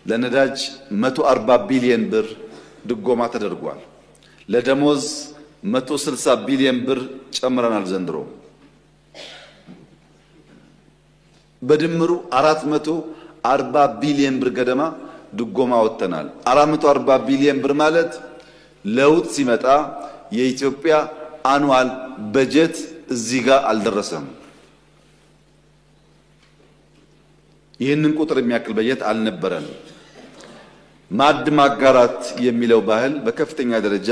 ለነዳጅ 140 ቢሊዮን ብር ድጎማ ተደርጓል። ለደሞዝ 160 ቢሊዮን ብር ጨምረናል ዘንድሮ። በድምሩ 440 ቢሊዮን ብር ገደማ ድጎማ ወጥተናል። 440 ቢሊዮን ብር ማለት ለውጥ ሲመጣ የኢትዮጵያ አኑዋል በጀት እዚህ ጋር አልደረሰም። ይህንን ቁጥር የሚያክል በጀት አልነበረም። ማዕድ ማጋራት የሚለው ባህል በከፍተኛ ደረጃ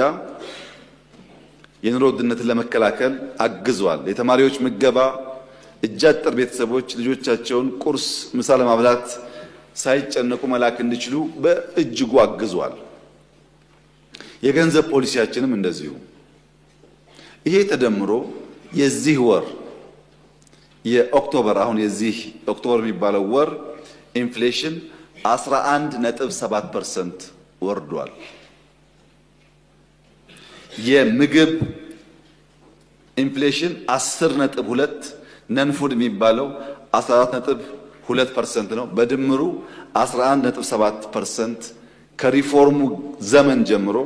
የኑሮ ውድነትን ለመከላከል አግዟል። የተማሪዎች ምገባ እጅ አጠር ቤተሰቦች ልጆቻቸውን ቁርስ ምሳ ለማብላት ሳይጨነቁ መላክ እንዲችሉ በእጅጉ አግዟል። የገንዘብ ፖሊሲያችንም እንደዚሁ። ይሄ ተደምሮ የዚህ ወር የኦክቶበር አሁን የዚህ ኦክቶበር የሚባለው ወር ኢንፍሌሽን 11.7% ወርዷል። የምግብ ኢንፍሌሽን 10.2 ነንፉድ የሚባለው 14.2% ነው። በድምሩ 11.7% ከሪፎርሙ ዘመን ጀምሮ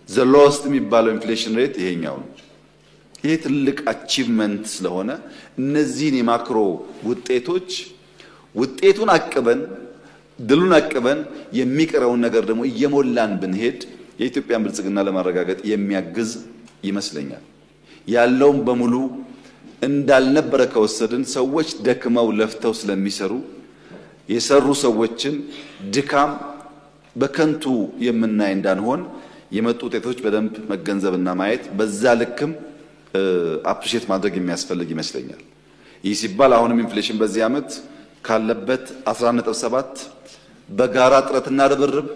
ዘ ሎስት የሚባለው ኢንፍሌሽን ሬት ይሄኛው ነው። ይሄ ትልቅ አቺቭመንት ስለሆነ እነዚህን የማክሮ ውጤቶች ውጤቱን አቅበን ድሉን አቅበን የሚቀረውን ነገር ደግሞ እየሞላን ብንሄድ የኢትዮጵያን ብልጽግና ለማረጋገጥ የሚያግዝ ይመስለኛል። ያለውን በሙሉ እንዳልነበረ ከወሰድን ሰዎች ደክመው ለፍተው ስለሚሰሩ የሰሩ ሰዎችን ድካም በከንቱ የምናይ እንዳንሆን የመጡ ውጤቶች በደንብ መገንዘብና ማየት በዛ ልክም አፕሪሺየት ማድረግ የሚያስፈልግ ይመስለኛል። ይህ ሲባል አሁንም ኢንፍሌሽን በዚህ ዓመት ካለበት 11.7 በጋራ ጥረትና ርብርብ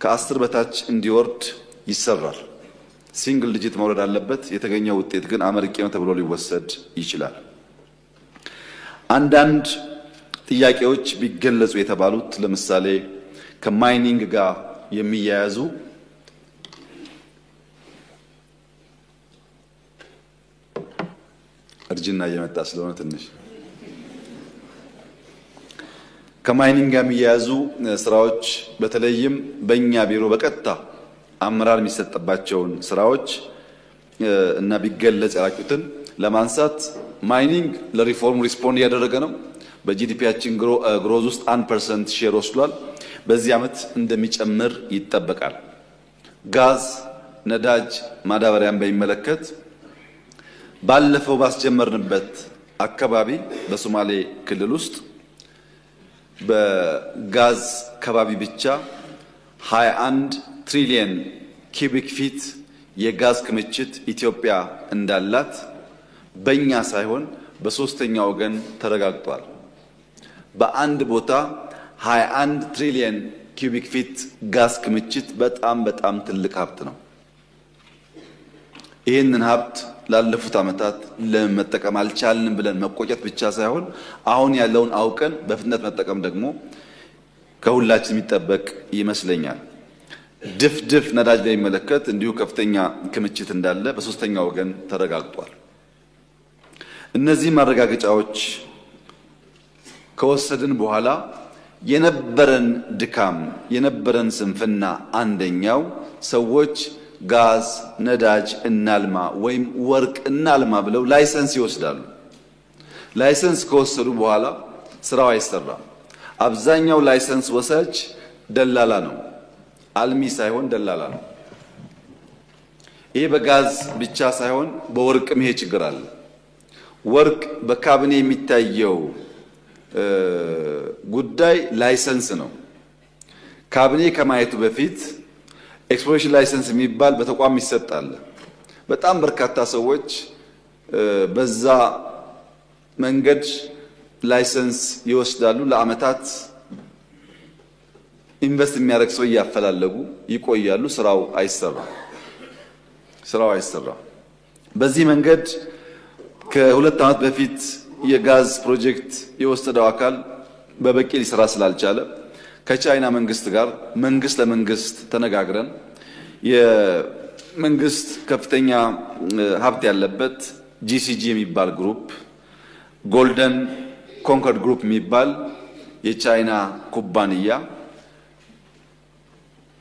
ከ10 በታች እንዲወርድ ይሰራል። ሲንግል ዲጂት መውረድ አለበት። የተገኘው ውጤት ግን አመርቂ ነው ተብሎ ሊወሰድ ይችላል። አንዳንድ ጥያቄዎች ቢገለጹ የተባሉት ለምሳሌ ከማይኒንግ ጋር የሚያያዙ እርጅና እየመጣ ስለሆነ ትንሽ ከማይኒንግ ጋር የሚያያዙ ስራዎች በተለይም በእኛ ቢሮ በቀጥታ አመራር የሚሰጥባቸውን ስራዎች እና ቢገለጽ ያላችሁትን ለማንሳት ማይኒንግ ለሪፎርም ሪስፖንድ ያደረገ ነው። በጂዲፒያችን ግሮዝ ውስጥ 1% ሼር ወስዷል። በዚህ ዓመት እንደሚጨምር ይጠበቃል። ጋዝ፣ ነዳጅ፣ ማዳበሪያን በሚመለከት ባለፈው ባስጀመርንበት አካባቢ በሶማሌ ክልል ውስጥ በጋዝ ከባቢ ብቻ 21 ትሪሊየን ኪዩቢክ ፊት የጋዝ ክምችት ኢትዮጵያ እንዳላት በእኛ ሳይሆን በሶስተኛ ወገን ተረጋግጧል። በአንድ ቦታ 21 ትሪሊየን ኪዩቢክ ፊት ጋዝ ክምችት በጣም ትልቅ ሀብት ነው። ይህንን ሀብት ላለፉት ዓመታት ለመጠቀም አልቻልንም ብለን መቆጨት ብቻ ሳይሆን አሁን ያለውን አውቀን በፍጥነት መጠቀም ደግሞ ከሁላችን የሚጠበቅ ይመስለኛል። ድፍድፍ ነዳጅ በሚመለከት እንዲሁ ከፍተኛ ክምችት እንዳለ በሶስተኛ ወገን ተረጋግጧል። እነዚህ ማረጋገጫዎች ከወሰድን በኋላ የነበረን ድካም የነበረን ስንፍና አንደኛው ሰዎች ጋዝ ነዳጅ እናልማ ወይም ወርቅ እናልማ ብለው ላይሰንስ ይወስዳሉ። ላይሰንስ ከወሰዱ በኋላ ስራው አይሰራም። አብዛኛው ላይሰንስ ወሳጅ ደላላ ነው፣ አልሚ ሳይሆን ደላላ ነው። ይሄ በጋዝ ብቻ ሳይሆን በወርቅም ይሄ ችግር አለ። ወርቅ በካቢኔ የሚታየው ጉዳይ ላይሰንስ ነው። ካቢኔ ከማየቱ በፊት ኤክስፕሎሬሽን ላይሰንስ የሚባል በተቋም ይሰጣል። በጣም በርካታ ሰዎች በዛ መንገድ ላይሰንስ ይወስዳሉ። ለአመታት ኢንቨስት የሚያደርግ ሰው ያፈላልጉ ይቆያሉ። ስራው አይሰራም። በዚህ መንገድ ከሁለት አመት በፊት የጋዝ ፕሮጀክት የወሰደው አካል በበቂ ሊሰራ ስላልቻለ ከቻይና መንግስት ጋር መንግስት ለመንግስት ተነጋግረን የመንግስት ከፍተኛ ሀብት ያለበት ጂሲጂ የሚባል ግሩፕ ጎልደን ኮንኮርድ ግሩፕ የሚባል የቻይና ኩባንያ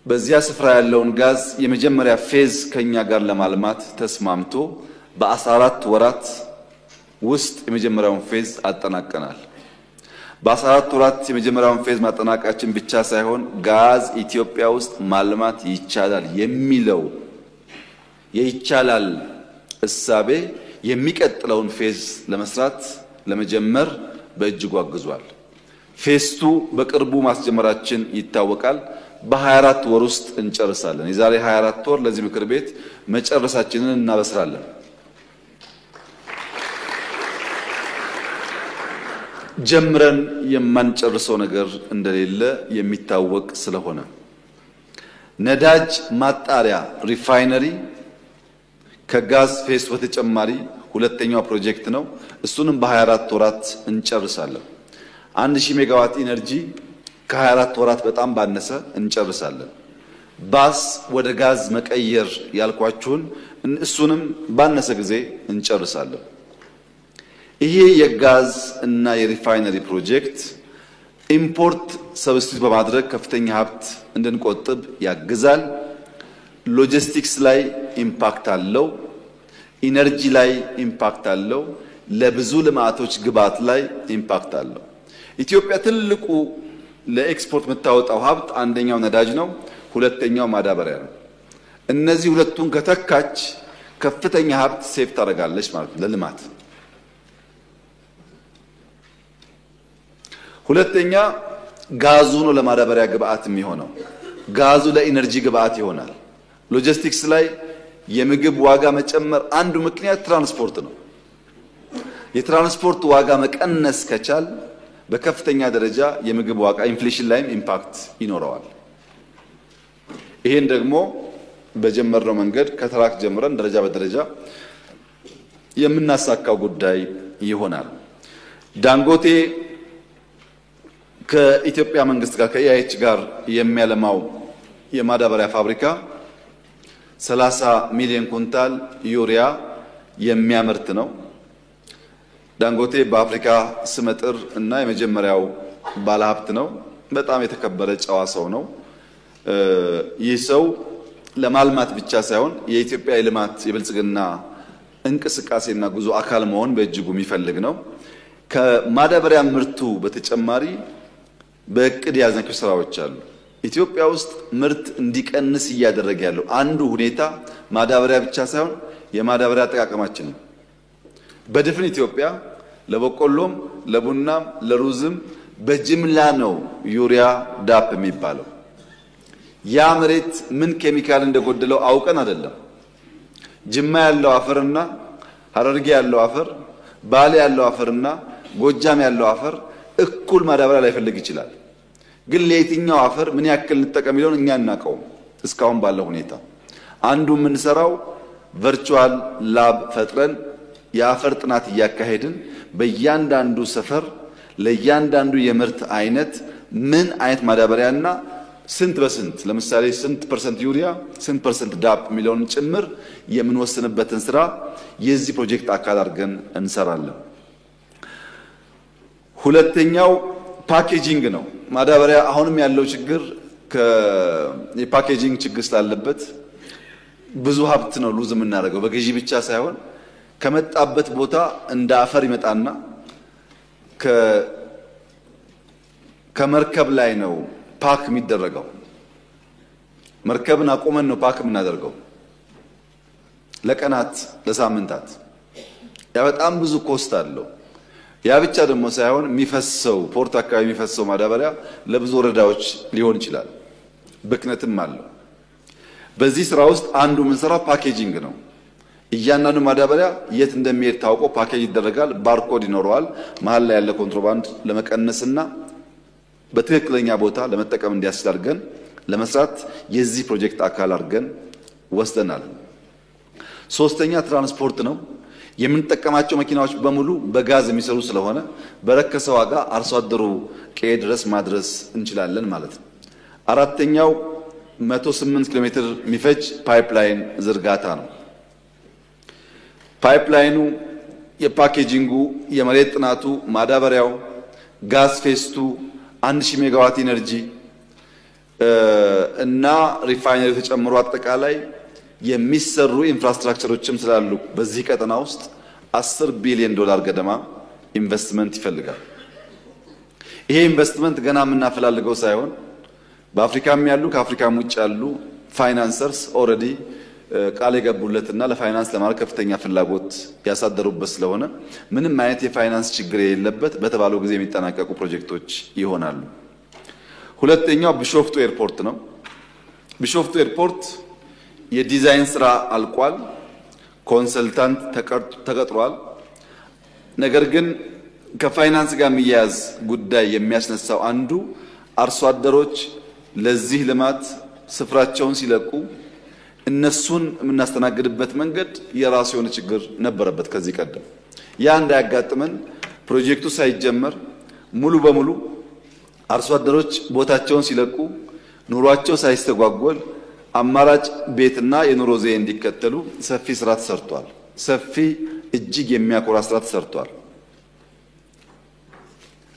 በዚያ ስፍራ ያለውን ጋዝ የመጀመሪያ ፌዝ ከኛ ጋር ለማልማት ተስማምቶ በ14 ወራት ውስጥ የመጀመሪያውን ፌዝ አጠናቀናል። በ14 ወራት የመጀመሪያውን ፌዝ ማጠናቀቃችን ብቻ ሳይሆን ጋዝ ኢትዮጵያ ውስጥ ማልማት ይቻላል የሚለው የይቻላል እሳቤ የሚቀጥለውን ፌዝ ለመስራት ለመጀመር በእጅጉ አግዟል። ፌስቱ በቅርቡ ማስጀመራችን ይታወቃል። በ24 ወር ውስጥ እንጨርሳለን። የዛሬ 24 ወር ለዚህ ምክር ቤት መጨረሳችንን እናበስራለን። ጀምረን የማንጨርሰው ነገር እንደሌለ የሚታወቅ ስለሆነ ነዳጅ ማጣሪያ ሪፋይነሪ ከጋዝ ፌስ በተጨማሪ ሁለተኛው ፕሮጀክት ነው። እሱንም በ24 ወራት እንጨርሳለን። 1000 ሜጋዋት ኢነርጂ ከ24 ወራት በጣም ባነሰ እንጨርሳለን። ባስ ወደ ጋዝ መቀየር ያልኳችሁን እሱንም ባነሰ ጊዜ እንጨርሳለን። ይሄ የጋዝ እና የሪፋይነሪ ፕሮጀክት ኢምፖርት ሰብስቲት በማድረግ ከፍተኛ ሀብት እንድንቆጥብ ያግዛል። ሎጂስቲክስ ላይ ኢምፓክት አለው። ኢነርጂ ላይ ኢምፓክት አለው። ለብዙ ልማቶች ግብዓት ላይ ኢምፓክት አለው። ኢትዮጵያ ትልቁ ለኤክስፖርት የምታወጣው ሀብት አንደኛው ነዳጅ ነው፣ ሁለተኛው ማዳበሪያ ነው። እነዚህ ሁለቱን ከተካች ከፍተኛ ሀብት ሴፍ ታደርጋለች ማለት ነው ለልማት። ሁለተኛ ጋዙ ነው ለማዳበሪያ ግብዓት የሚሆነው። ጋዙ ለኢነርጂ ግብዓት ይሆናል። ሎጂስቲክስ ላይ የምግብ ዋጋ መጨመር አንዱ ምክንያት ትራንስፖርት ነው። የትራንስፖርት ዋጋ መቀነስ ከቻል በከፍተኛ ደረጃ የምግብ ዋጋ ኢንፍሌሽን ላይም ኢምፓክት ይኖረዋል። ይሄን ደግሞ በጀመርነው መንገድ ከትራክ ጀምረን ደረጃ በደረጃ የምናሳካው ጉዳይ ይሆናል። ዳንጎቴ ከኢትዮጵያ መንግስት ጋር ከኢአይኤች ጋር የሚያለማው የማዳበሪያ ፋብሪካ 30 ሚሊዮን ኩንታል ዩሪያ የሚያመርት ነው። ዳንጎቴ በአፍሪካ ስመጥር እና የመጀመሪያው ባለሀብት ነው። በጣም የተከበረ ጨዋ ሰው ነው። ይህ ሰው ለማልማት ብቻ ሳይሆን የኢትዮጵያ የልማት የብልጽግና እንቅስቃሴና ጉዞ አካል መሆን በእጅጉ የሚፈልግ ነው። ከማዳበሪያ ምርቱ በተጨማሪ በእቅድ ያዘንከው ስራዎች አሉ። ኢትዮጵያ ውስጥ ምርት እንዲቀንስ እያደረገ ያለው አንዱ ሁኔታ ማዳበሪያ ብቻ ሳይሆን የማዳበሪያ አጠቃቀማችን ነው። በድፍን ኢትዮጵያ ለበቆሎም ለቡናም ለሩዝም በጅምላ ነው ዩሪያ ዳፕ የሚባለው። ያ መሬት ምን ኬሚካል እንደጎደለው አውቀን አይደለም። ጅማ ያለው አፈርና ሐረርጌ ያለው አፈር፣ ባሌ ያለው አፈርና ጎጃም ያለው አፈር እኩል ማዳበሪያ ላይፈልግ ይችላል። ግን ለየትኛው አፈር ምን ያክል እንጠቀም ይለውን እኛ እናውቀውም። እስካሁን ባለው ሁኔታ አንዱ የምንሰራው ቨርቹዋል ላብ ፈጥረን የአፈር ጥናት እያካሄድን በእያንዳንዱ ሰፈር ለእያንዳንዱ የምርት አይነት ምን አይነት ማዳበሪያና ስንት በስንት ለምሳሌ ስንት ፐርሰንት ዩሪያ ስንት ፐርሰንት ዳፕ ሚሊዮን ጭምር የምንወስንበትን ስራ የዚህ ፕሮጀክት አካል አድርገን እንሰራለን። ሁለተኛው ፓኬጂንግ ነው። ማዳበሪያ አሁንም ያለው ችግር የፓኬጂንግ ችግር ስላለበት ብዙ ሀብት ነው ሉዝ የምናደርገው። በግዢ ብቻ ሳይሆን ከመጣበት ቦታ እንደ አፈር ይመጣና ከመርከብ ላይ ነው ፓክ የሚደረገው። መርከብን አቁመን ነው ፓክ የምናደርገው ለቀናት ለሳምንታት። ያ በጣም ብዙ ኮስት አለው። ያ ብቻ ደግሞ ሳይሆን የሚፈሰው ፖርት አካባቢ የሚፈሰው ማዳበሪያ ለብዙ ወረዳዎች ሊሆን ይችላል። ብክነትም አለው። በዚህ ስራ ውስጥ አንዱ የምንሰራው ፓኬጂንግ ነው። እያንዳንዱ ማዳበሪያ የት እንደሚሄድ ታውቆ ፓኬጅ ይደረጋል። ባርኮድ ይኖረዋል። መሀል ላይ ያለ ኮንትሮባንድ ለመቀነስና በትክክለኛ ቦታ ለመጠቀም እንዲያስችል አድርገን ለመስራት የዚህ ፕሮጀክት አካል አድርገን ወስደናል። ሶስተኛ ትራንስፖርት ነው። የምንጠቀማቸው መኪናዎች በሙሉ በጋዝ የሚሰሩ ስለሆነ በረከሰ ዋጋ አርሶ አደሩ ቀዬ ድረስ ማድረስ እንችላለን ማለት ነው። አራተኛው 108 ኪሎ ሜትር የሚፈጅ ፓይፕላይን ዝርጋታ ነው። ፓይፕላይኑ የፓኬጂንጉ፣ የመሬት ጥናቱ፣ ማዳበሪያው፣ ጋዝ ፌስቱ 1000 ሜጋዋት ኢነርጂ እና ሪፋይነሪ ተጨምሮ አጠቃላይ የሚሰሩ ኢንፍራስትራክቸሮችም ስላሉ በዚህ ቀጠና ውስጥ $10 ቢሊዮን ገደማ ኢንቨስትመንት ይፈልጋል። ይሄ ኢንቨስትመንት ገና የምናፈላልገው ሳይሆን በአፍሪካም ያሉ ከአፍሪካም ውጭ ያሉ ፋይናንሰርስ ኦልሬዲ ቃል የገቡለትና ለፋይናንስ ለማድረግ ከፍተኛ ፍላጎት ያሳደሩበት ስለሆነ ምንም አይነት የፋይናንስ ችግር የሌለበት በተባለው ጊዜ የሚጠናቀቁ ፕሮጀክቶች ይሆናሉ። ሁለተኛው ቢሾፍቱ ኤርፖርት ነው። ቢሾፍቱ ኤርፖርት የዲዛይን ስራ አልቋል። ኮንሰልታንት ተቀጥሯል። ነገር ግን ከፋይናንስ ጋር የሚያያዝ ጉዳይ የሚያስነሳው አንዱ አርሶ አደሮች ለዚህ ልማት ስፍራቸውን ሲለቁ እነሱን የምናስተናግድበት መንገድ የራሱ የሆነ ችግር ነበረበት ከዚህ ቀደም። ያ እንዳያጋጥመን ፕሮጀክቱ ሳይጀመር ሙሉ በሙሉ አርሶ አደሮች ቦታቸውን ሲለቁ ኑሯቸው ሳይስተጓጎል አማራጭ ቤትና የኑሮ ዘዬ እንዲከተሉ ሰፊ ስራ ተሰርቷል። ሰፊ እጅግ የሚያኮራ ስራ ተሰርቷል።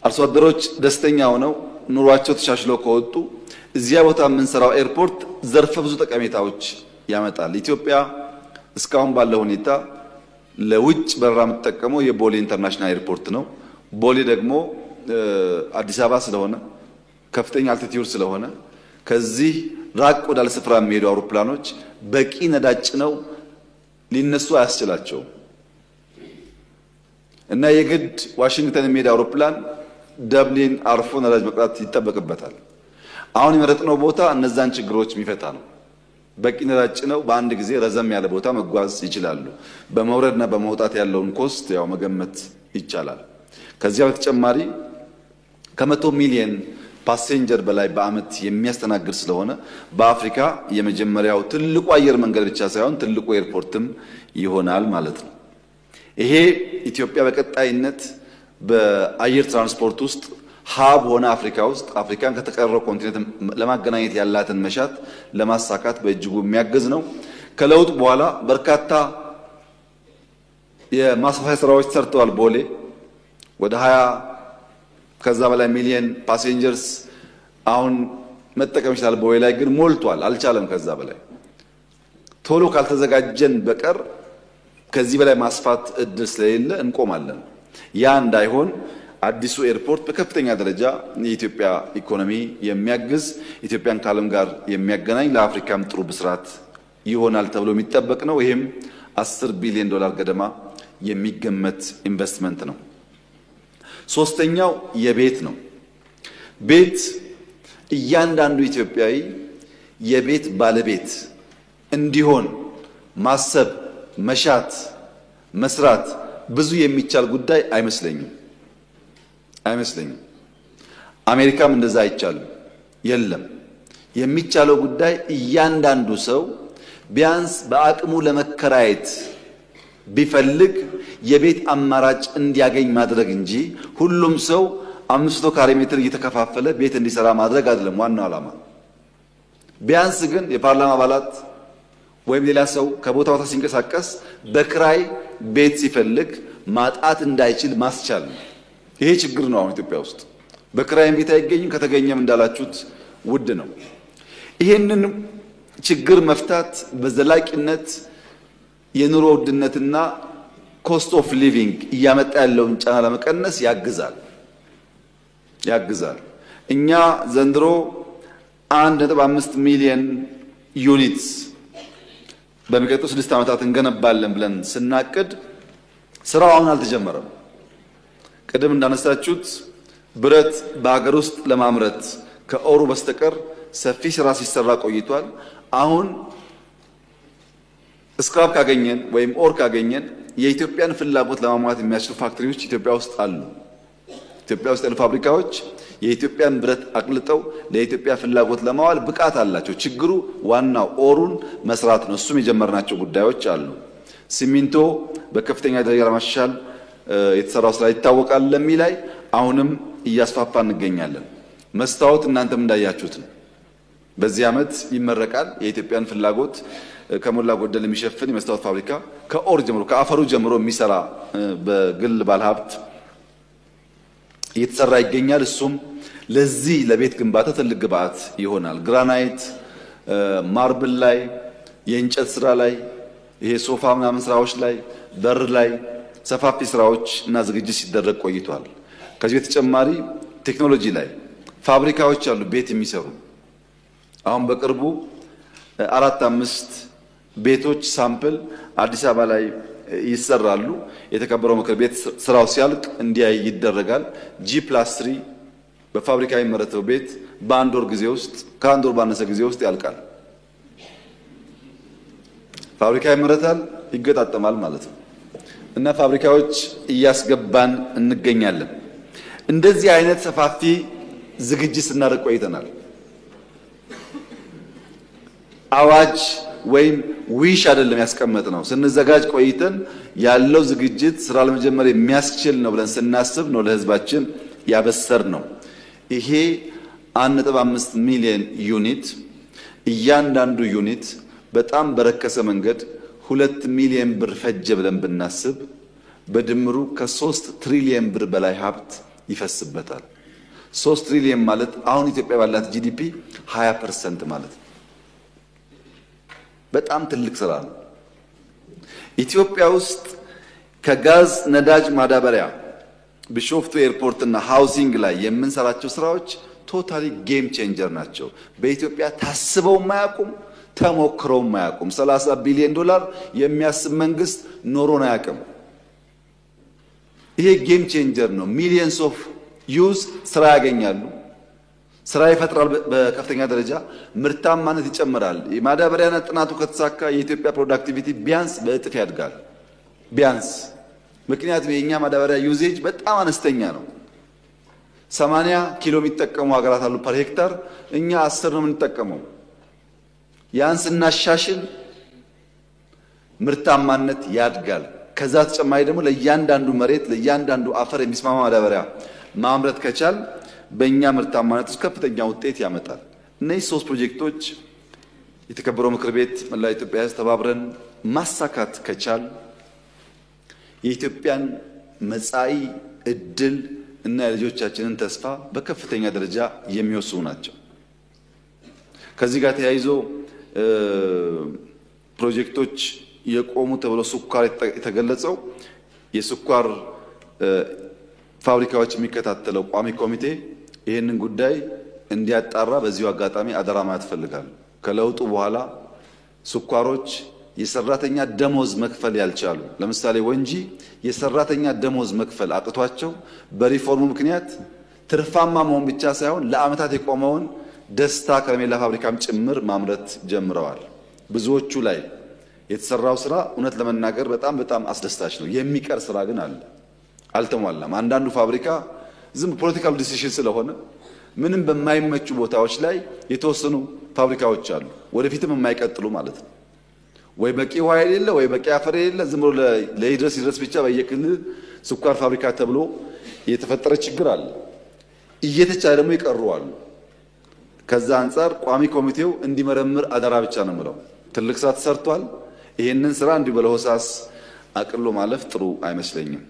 አርሶ አደሮች ደስተኛ ሆነው ኑሯቸው ተሻሽለው ከወጡ እዚያ ቦታ የምንሰራው ኤርፖርት ዘርፈ ብዙ ጠቀሜታዎች ያመጣል። ኢትዮጵያ እስካሁን ባለው ሁኔታ ለውጭ በረራ የምትጠቀመው የቦሌ ኢንተርናሽናል ኤርፖርት ነው። ቦሌ ደግሞ አዲስ አበባ ስለሆነ ከፍተኛ አልቲቲዩድ ስለሆነ ከዚህ ራቅ ወዳለ ስፍራ የሚሄዱ አውሮፕላኖች በቂ ነዳጅ ነው ሊነሱ አያስችላቸውም እና የግድ ዋሽንግተን የሚሄድ አውሮፕላን ደብሊን አርፎ ነዳጅ መቅዳት ይጠበቅበታል። አሁን የመረጥነው ቦታ እነዛን ችግሮች የሚፈታ ነው። በቂ ነዳጅ ነው። በአንድ ጊዜ ረዘም ያለ ቦታ መጓዝ ይችላሉ። በመውረድና በመውጣት ያለውን ኮስት ያው መገመት ይቻላል። ከዚያ በተጨማሪ ከ100 ሚሊዮን ፓሴንጀር በላይ በአመት የሚያስተናግድ ስለሆነ በአፍሪካ የመጀመሪያው ትልቁ አየር መንገድ ብቻ ሳይሆን ትልቁ ኤርፖርትም ይሆናል ማለት ነው። ይሄ ኢትዮጵያ በቀጣይነት በአየር ትራንስፖርት ውስጥ ሀብ ሆነ አፍሪካ ውስጥ አፍሪካን ከተቀረው ኮንቲኔንት ለማገናኘት ያላትን መሻት ለማሳካት በእጅጉ የሚያግዝ ነው። ከለውጥ በኋላ በርካታ የማስፋፊያ ስራዎች ተሰርተዋል። ቦሌ ወደ 20 ከዛ በላይ ሚሊዮን ፓሴንጀርስ አሁን መጠቀም ይችላል። ቦሌ ላይ ግን ሞልቷል፣ አልቻለም። ከዛ በላይ ቶሎ ካልተዘጋጀን በቀር ከዚህ በላይ ማስፋት እድል ስለሌለ እንቆማለን። ያ እንዳይሆን አዲሱ ኤርፖርት በከፍተኛ ደረጃ የኢትዮጵያ ኢኮኖሚ የሚያግዝ ኢትዮጵያን ከዓለም ጋር የሚያገናኝ ለአፍሪካም ጥሩ ብስራት ይሆናል ተብሎ የሚጠበቅ ነው። ይሄም $10 ቢሊዮን ገደማ የሚገመት ኢንቨስትመንት ነው። ሶስተኛው የቤት ነው። ቤት እያንዳንዱ ኢትዮጵያዊ የቤት ባለቤት እንዲሆን ማሰብ፣ መሻት፣ መስራት ብዙ የሚቻል ጉዳይ አይመስለኝም። አሜሪካም እንደዛ አይቻልም። የለም የሚቻለው ጉዳይ እያንዳንዱ ሰው ቢያንስ በአቅሙ ለመከራየት ቢፈልግ የቤት አማራጭ እንዲያገኝ ማድረግ እንጂ ሁሉም ሰው 500 ካሬ ሜትር እየተከፋፈለ ቤት እንዲሰራ ማድረግ አይደለም ዋናው ዓላማ። ቢያንስ ግን የፓርላማ አባላት ወይም ሌላ ሰው ከቦታ ቦታ ሲንቀሳቀስ በክራይ ቤት ሲፈልግ ማጣት እንዳይችል ማስቻል ነው። ይሄ ችግር ነው አሁን ኢትዮጵያ ውስጥ በክራይም ቤት አይገኝም። ከተገኘም እንዳላችሁት ውድ ነው። ይሄንን ችግር መፍታት በዘላቂነት የኑሮ ውድነትና ኮስት ኦፍ ሊቪንግ እያመጣ ያለውን ጫና ለመቀነስ ያግዛል። እኛ ዘንድሮ 1.5 ሚሊዮን ዩኒትስ በሚቀጥሉ 6 ዓመታት እንገነባለን ብለን ስናቅድ ስራው አሁን አልተጀመረም። ቅድም እንዳነሳችሁት ብረት በሀገር ውስጥ ለማምረት ከኦሩ በስተቀር ሰፊ ስራ ሲሰራ ቆይቷል። አሁን ስክራፕ ካገኘን ወይም ኦር ካገኘን የኢትዮጵያን ፍላጎት ለማሟላት የሚያስችሉ ፋክተሪዎች ኢትዮጵያ ውስጥ አሉ። ኢትዮጵያ ውስጥ ያሉ ፋብሪካዎች የኢትዮጵያን ብረት አቅልጠው ለኢትዮጵያ ፍላጎት ለማዋል ብቃት አላቸው። ችግሩ ዋናው ኦሩን መስራት ነው። እሱም የጀመርናቸው ጉዳዮች አሉ። ሲሚንቶ በከፍተኛ ደረጃ ለማሻሻል የተሰራው ስራ ይታወቃል። ለሚ ላይ አሁንም እያስፋፋ እንገኛለን። መስታወት እናንተም እንዳያችሁት ነው። በዚህ ዓመት ይመረቃል። የኢትዮጵያን ፍላጎት ከሞላ ጎደል የሚሸፍን የመስታወት ፋብሪካ ከኦር ጀምሮ ከአፈሩ ጀምሮ የሚሰራ በግል ባለሀብት እየተሰራ ይገኛል። እሱም ለዚህ ለቤት ግንባታ ትልቅ ግብዓት ይሆናል። ግራናይት፣ ማርብል ላይ፣ የእንጨት ስራ ላይ፣ ይሄ ሶፋ ምናምን ስራዎች ላይ፣ በር ላይ ሰፋፊ ስራዎች እና ዝግጅት ሲደረግ ቆይቷል። ከዚህ በተጨማሪ ቴክኖሎጂ ላይ ፋብሪካዎች አሉ ቤት የሚሰሩ። አሁን በቅርቡ 4-5 ቤቶች ሳምፕል አዲስ አበባ ላይ ይሰራሉ። የተከበረው ምክር ቤት ስራው ሲያልቅ እንዲያይ ይደረጋል። G+3 በፋብሪካ የሚመረተው ቤት በአንድ ወር ጊዜ ውስጥ ከአንድ ወር ባነሰ ጊዜ ውስጥ ያልቃል። ፋብሪካ ይመረታል፣ ይገጣጠማል ማለት ነው። እና ፋብሪካዎች እያስገባን እንገኛለን። እንደዚህ አይነት ሰፋፊ ዝግጅት ስናደርግ ቆይተናል። አዋጅ ወይም ዊሽ አይደለም ያስቀመጥነው። ስንዘጋጅ ቆይተን ያለው ዝግጅት ስራ ለመጀመር የሚያስችል ነው ብለን ስናስብ ነው ለህዝባችን ያበሰር ነው። ይሄ 1.5 ሚሊዮን ዩኒት እያንዳንዱ ዩኒት በጣም በረከሰ መንገድ 2 ሚሊዮን ብር ፈጀ ብለን ብናስብ በድምሩ ከ3 ትሪሊየን ብር በላይ ሀብት ይፈስበታል። 3 ትሪሊየን ማለት አሁን ኢትዮጵያ ባላት ጂዲፒ 20% ማለት ነው። በጣም ትልቅ ስራ ነው። ኢትዮጵያ ውስጥ ከጋዝ፣ ነዳጅ፣ ማዳበሪያ ቢሾፍቱ ኤርፖርት እና ሃውሲንግ ላይ የምንሰራቸው ስራዎች ቶታሊ ጌም ቼንጀር ናቸው። በኢትዮጵያ ታስበው ማያቁም፣ ተሞክረው ማያቁም። 30 ቢሊዮን ዶላር የሚያስብ መንግስት ኖሮን አያውቅም። ይሄ ጌም ቼንጀር ነው። ሚሊየንስ ኦፍ ዩዝ ስራ ያገኛሉ፣ ስራ ይፈጥራል። በከፍተኛ ደረጃ ምርታማነት ይጨምራል። የማዳበሪያና ጥናቱ ከተሳካ የኢትዮጵያ ፕሮዳክቲቪቲ ቢያንስ በእጥፍ ያድጋል። ቢያንስ ምክንያቱም የኛ ማዳበሪያ ዩዜጅ በጣም አነስተኛ ነው። 80 ኪሎ የሚጠቀሙ ሀገራት አሉ ፐር ሄክታር፣ እኛ 10 ነው የምንጠቀመው። ያን ስናሻሽል ምርታማነት ያድጋል። ከዛ ተጨማሪ ደግሞ ለእያንዳንዱ መሬት ለእያንዳንዱ አፈር የሚስማማ ማዳበሪያ ማምረት ከቻል በእኛ ምርታማነት ውስጥ ከፍተኛ ውጤት ያመጣል። እነዚህ 3 ፕሮጀክቶች የተከበረው ምክር ቤት መላ ኢትዮጵያ ሕዝብ ተባብረን ማሳካት ከቻል የኢትዮጵያን መጻኢ እድል እና የልጆቻችንን ተስፋ በከፍተኛ ደረጃ የሚወስኑ ናቸው። ከዚህ ጋር ተያይዞ ፕሮጀክቶች የቆሙ ተብሎ ስኳር የተገለጸው የስኳር ፋብሪካዎች የሚከታተለው ቋሚ ኮሚቴ ይህንን ጉዳይ እንዲያጣራ በዚሁ አጋጣሚ አደራ ማለት ፈልጋለሁ። ከለውጡ በኋላ ስኳሮች የሰራተኛ ደሞዝ መክፈል ያልቻሉ፣ ለምሳሌ ወንጂ የሰራተኛ ደሞዝ መክፈል አቅቷቸው በሪፎርሙ ምክንያት ትርፋማ መሆን ብቻ ሳይሆን ለአመታት የቆመውን ደስታ ከረሜላ ፋብሪካም ጭምር ማምረት ጀምረዋል። ብዙዎቹ ላይ የተሰራው ስራ እውነት ለመናገር በጣም አስደሳች ነው። የሚቀር ስራ ግን አለ፣ አልተሟላም። አንዳንዱ ፋብሪካ ዝም ፖለቲካል ዲሲሽን ስለሆነ ምንም በማይመቹ ቦታዎች ላይ የተወሰኑ ፋብሪካዎች አሉ፣ ወደፊትም የማይቀጥሉ ማለት ነው። ወይ በቂ ውሃ የሌለ ወይ በቂ አፈር የሌለ ዝም ብሎ ለይድረስ ብቻ በየክልል ስኳር ፋብሪካ ተብሎ የተፈጠረ ችግር አለ። እየተቻለ ደግሞ ይቀሩ አሉ። ከዛ አንፃር ቋሚ ኮሚቴው እንዲመረምር አደራ ብቻ ነው የምለው። ትልቅ ስራ ተሰርቷል። ይሄንን ስራ እንዲሁ በለሆሳስ አቅሎ ማለፍ ጥሩ አይመስለኝም።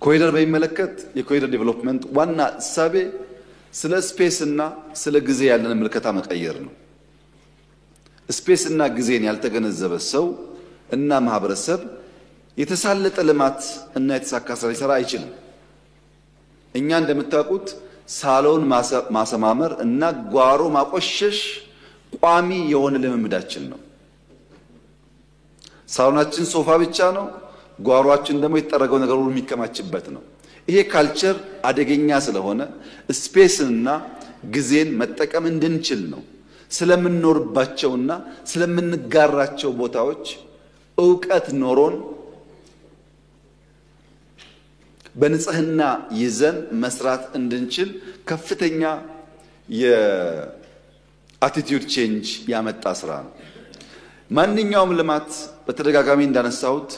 ኮሪደር በሚመለከት የኮሪደር ዴቨሎፕመንት ዋና እሳቤ ስለ ስፔስ እና ስለ ጊዜ ያለን ምልከታ መቀየር ነው። ስፔስ እና ጊዜን ያልተገነዘበ ሰው እና ማህበረሰብ የተሳለጠ ልማት እና የተሳካ ስራ ሊሰራ አይችልም። እኛ እንደምታውቁት ሳሎን ማሰማመር እና ጓሮ ማቆሸሽ ቋሚ የሆነ ልምምዳችን ነው። ሳሎናችን ሶፋ ብቻ ነው፣ ጓሮአችን ደግሞ የተጠረገው ነገር ሁሉ የሚከማችበት ነው። ይሄ ካልቸር አደገኛ ስለሆነ ስፔስና ጊዜን መጠቀም እንድንችል ነው። ስለምንኖርባቸውና ስለምንጋራቸው ቦታዎች ዕውቀት ኖሮን በንጽህና ይዘን መስራት እንድንችል ከፍተኛ የአቲቲዩድ ቼንጅ ያመጣ ስራ ነው። ማንኛውም ልማት በተደጋጋሚ እንዳነሳሁት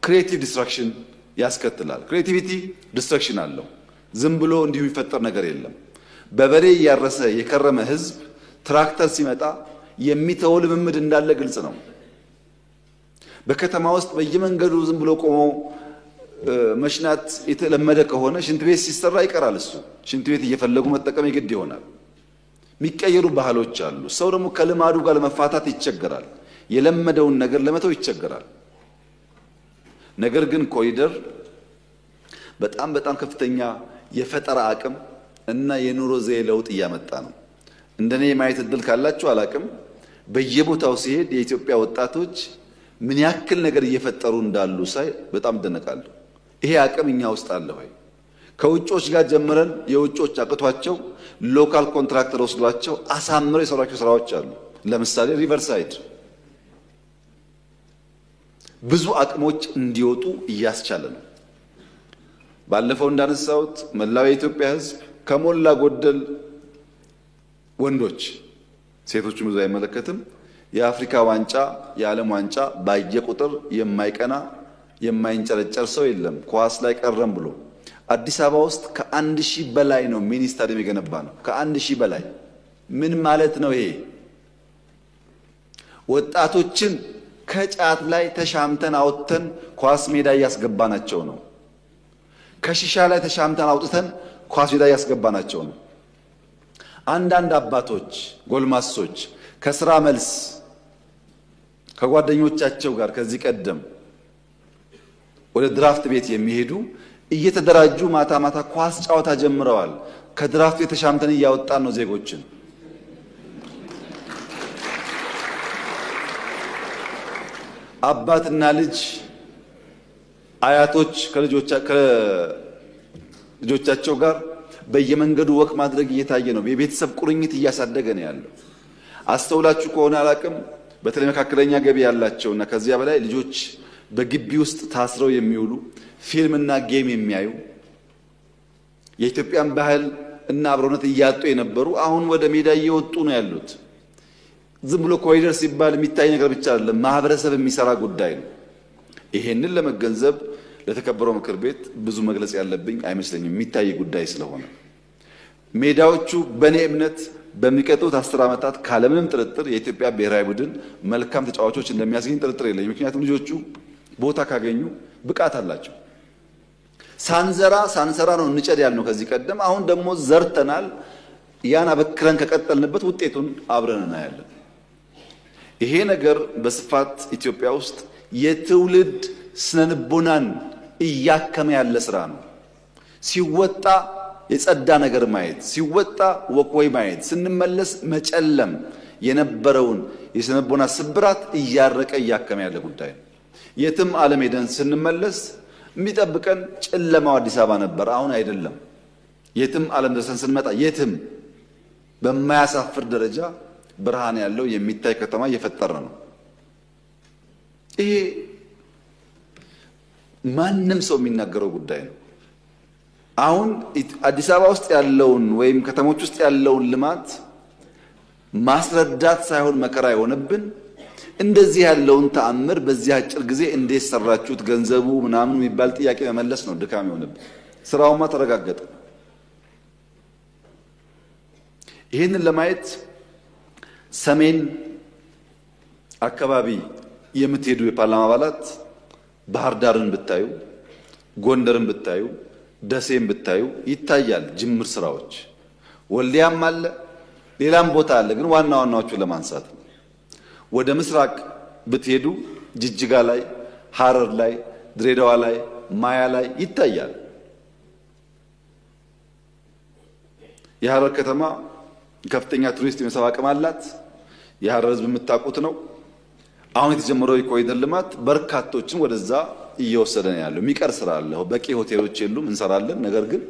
ክሪኤቲቭ ዲስትራክሽን ያስከትላል። ክሪኤቲቪቲ ዲስትራክሽን አለው። ዝም ብሎ እንዲሁ የሚፈጠር ነገር የለም። በበሬ ያረሰ የከረመ ህዝብ ትራክተር ሲመጣ የሚተወው ልምምድ እንዳለ ግልጽ ነው። በከተማ ውስጥ በየመንገዱ ዝም ብሎ ቆሞ መሽናት የተለመደ ከሆነ ሽንት ቤት ሲሰራ ይቀራል። እሱ ሽንት ቤት እየፈለጉ መጠቀም ይግድ ይሆናል። የሚቀየሩ ባህሎች አሉ። ሰው ደግሞ ከልማዱ ጋር ለመፋታት ይቸገራል። የለመደውን ነገር ለመተው ይቸገራል። ነገር ግን ኮሪደር በጣም ከፍተኛ የፈጠራ አቅም እና የኑሮ ዘዬ ለውጥ እያመጣ ነው። እንደኔ የማየት እድል ካላችሁ አላቅም፣ በየቦታው ሲሄድ የኢትዮጵያ ወጣቶች ምን ያክል ነገር እየፈጠሩ እንዳሉ ሳይ በጣም ደነቃለሁ። ይሄ አቅም እኛ ውስጥ አለ ወይ? ከውጮች ጋር ጀምረን የውጮች አቅቷቸው ሎካል ኮንትራክተር ወስዷቸው አሳምረው የሰራቸው ስራዎች አሉ። ለምሳሌ ሪቨርሳይድ ብዙ አቅሞች እንዲወጡ እያስቻለ ነው። ባለፈው እንዳነሳሁት መላው የኢትዮጵያ ሕዝብ ከሞላ ጎደል ወንዶች ሴቶችን ብዙ አይመለከትም። የአፍሪካ ዋንጫ የዓለም ዋንጫ ባየ ቁጥር የማይቀና የማይንጨረጨር ሰው የለም። ኳስ ላይ ቀረም ብሎ አዲስ አበባ ውስጥ ከ1000 በላይ ነው ሚኒ ስታዲየም የገነባ ነው። ከ1000 በላይ ምን ማለት ነው ይሄ? ወጣቶችን ከጫት ላይ ተሻምተን አውጥተን ኳስ ሜዳ ያስገባናቸው ነው። ከሺሻ ላይ ተሻምተን አውጥተን ኳስ ሜዳ ያስገባናቸው ነው። አንዳንድ አባቶች ጎልማሶች ከስራ መልስ ከጓደኞቻቸው ጋር ከዚህ ቀደም ወደ ድራፍት ቤት የሚሄዱ እየተደራጁ ማታ ማታ ኳስ ጫዋታ ጀምረዋል። ከድራፍት ቤት ተሻምተን እያወጣን ነው ዜጎችን። አባትና ልጅ አያቶች ከልጆቻቸው ጋር በየመንገዱ ወክ ማድረግ እየታየ ነው። የቤተሰብ ቁርኝት እያሳደገ ነው ያለው። አስተውላችሁ ከሆነ አላቅም፣ በተለይ መካከለኛ ገቢ ያላቸውና ከዚያ በላይ ልጆች በግቢ ውስጥ ታስረው የሚውሉ ፊልምና ጌም የሚያዩ የኢትዮጵያን ባህል እና አብሮነት እያጡ የነበሩ አሁን ወደ ሜዳ እየወጡ ነው ያሉት። ዝም ብሎ ኮሪደር ሲባል የሚታይ ነገር ብቻ አይደለም፣ ማህበረሰብ የሚሰራ ጉዳይ ነው። ይሄንን ለመገንዘብ ለተከበረው ምክር ቤት ብዙ መግለጽ ያለብኝ አይመስለኝም፣ የሚታይ ጉዳይ ስለሆነ ሜዳዎቹ በኔ እምነት በሚቀጥሉት 10 ዓመታት ካለምንም ጥርጥር የኢትዮጵያ ብሔራዊ ቡድን መልካም ተጫዋቾች እንደሚያስገኝ ጥርጥር የለኝም። ምክንያቱም ልጆቹ ቦታ ካገኙ ብቃት አላቸው። ሳንሰራ ነው እንጨድ ያልነው ከዚህ ቀደም። አሁን ደግሞ ዘርተናል። ያን አበክረን ከቀጠልንበት ውጤቱን አብረን እናያለን። ይሄ ነገር በስፋት ኢትዮጵያ ውስጥ የትውልድ ስነልቦናን እያከመ ያለ ስራ ነው። ሲወጣ የጸዳ ነገር ማየት፣ ሲወጣ ወክወይ ማየት፣ ስንመለስ መጨለም የነበረውን የስነልቦና ስብራት እያረቀ እያከመ ያለ ጉዳይ ነው። የትም ዓለም ሄደን ስንመለስ የሚጠብቀን ጨለማው አዲስ አበባ ነበር፣ አሁን አይደለም። የትም ዓለም ደርሰን ስንመጣ የትም በማያሳፍር ደረጃ ብርሃን ያለው የሚታይ ከተማ እየፈጠረ ነው። ይሄ ማንም ሰው የሚናገረው ጉዳይ ነው። አሁን አዲስ አበባ ውስጥ ያለውን ወይም ከተሞች ውስጥ ያለውን ልማት ማስረዳት ሳይሆን መከራ የሆነብን እንደዚህ ያለውን ተአምር በዚህ አጭር ጊዜ እንዴት ሰራችሁት ገንዘቡ ምናምን የሚባል ጥያቄ መመለስ ነው ድካም የሆነብን። ስራውማ ተረጋገጠ። ይሄንን ለማየት ሰሜን አካባቢ የምትሄዱ የፓርላማ አባላት ባህር ዳርን ብታዩ፣ ጎንደርን ብታዩ ደሴን ብታዩ ይታያል ጅምር ስራዎች። ወልዲያም አለ ሌላም ቦታ አለ። ግን ዋና ዋናዎቹ ለማንሳት ወደ ምስራቅ ብትሄዱ ጅጅጋ ላይ፣ ሐረር ላይ፣ ድሬዳዋ ላይ፣ ማያ ላይ ይታያል። የሐረር ከተማ ከፍተኛ ቱሪስት የመሳብ አቅም አላት። የሐረር ህዝብ የምታውቁት ነው። አሁን የተጀመረው የኮሪደር ልማት በርካቶችን ወደዛ እየወሰደ ነው ያለው። የሚቀር ስራ አለ። በቂ ሆቴሎች የሉም፣ እንሰራለን። ነገር ግን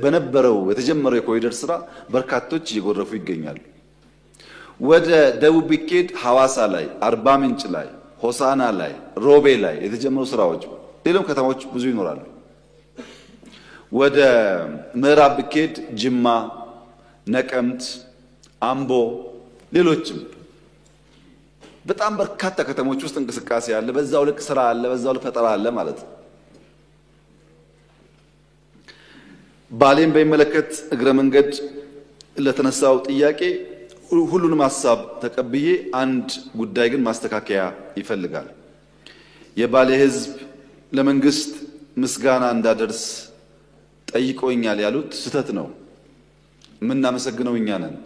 በነበረው የተጀመረው የኮሪደር ስራ በርካቶች እየጎረፉ ይገኛሉ። ወደ ደቡብ ቢኬድ ሐዋሳ ላይ፣ አርባ ምንጭ ላይ፣ ሆሳና ላይ፣ ሮቤ ላይ የተጀመሩ ስራዎች፣ ሌሎች ከተሞች ብዙ ይኖራሉ። ወደ ምዕራብ ቢኬድ ጅማ፣ ነቀምት፣ አምቦ፣ ሌሎችም በጣም በርካታ ከተሞች ውስጥ እንቅስቃሴ አለ። በዛው ልክ ስራ አለ፣ በዛው ልክ ፈጠራ አለ ማለት ነው። ባሌን በሚመለከት እግረ መንገድ ለተነሳው ጥያቄ ሁሉንም ሐሳብ ተቀብዬ አንድ ጉዳይ ግን ማስተካከያ ይፈልጋል። የባሌ ህዝብ ለመንግስት ምስጋና እንዳደርስ ጠይቆኛል ያሉት ስህተት ነው። የምናመሰግነው እኛ ነን።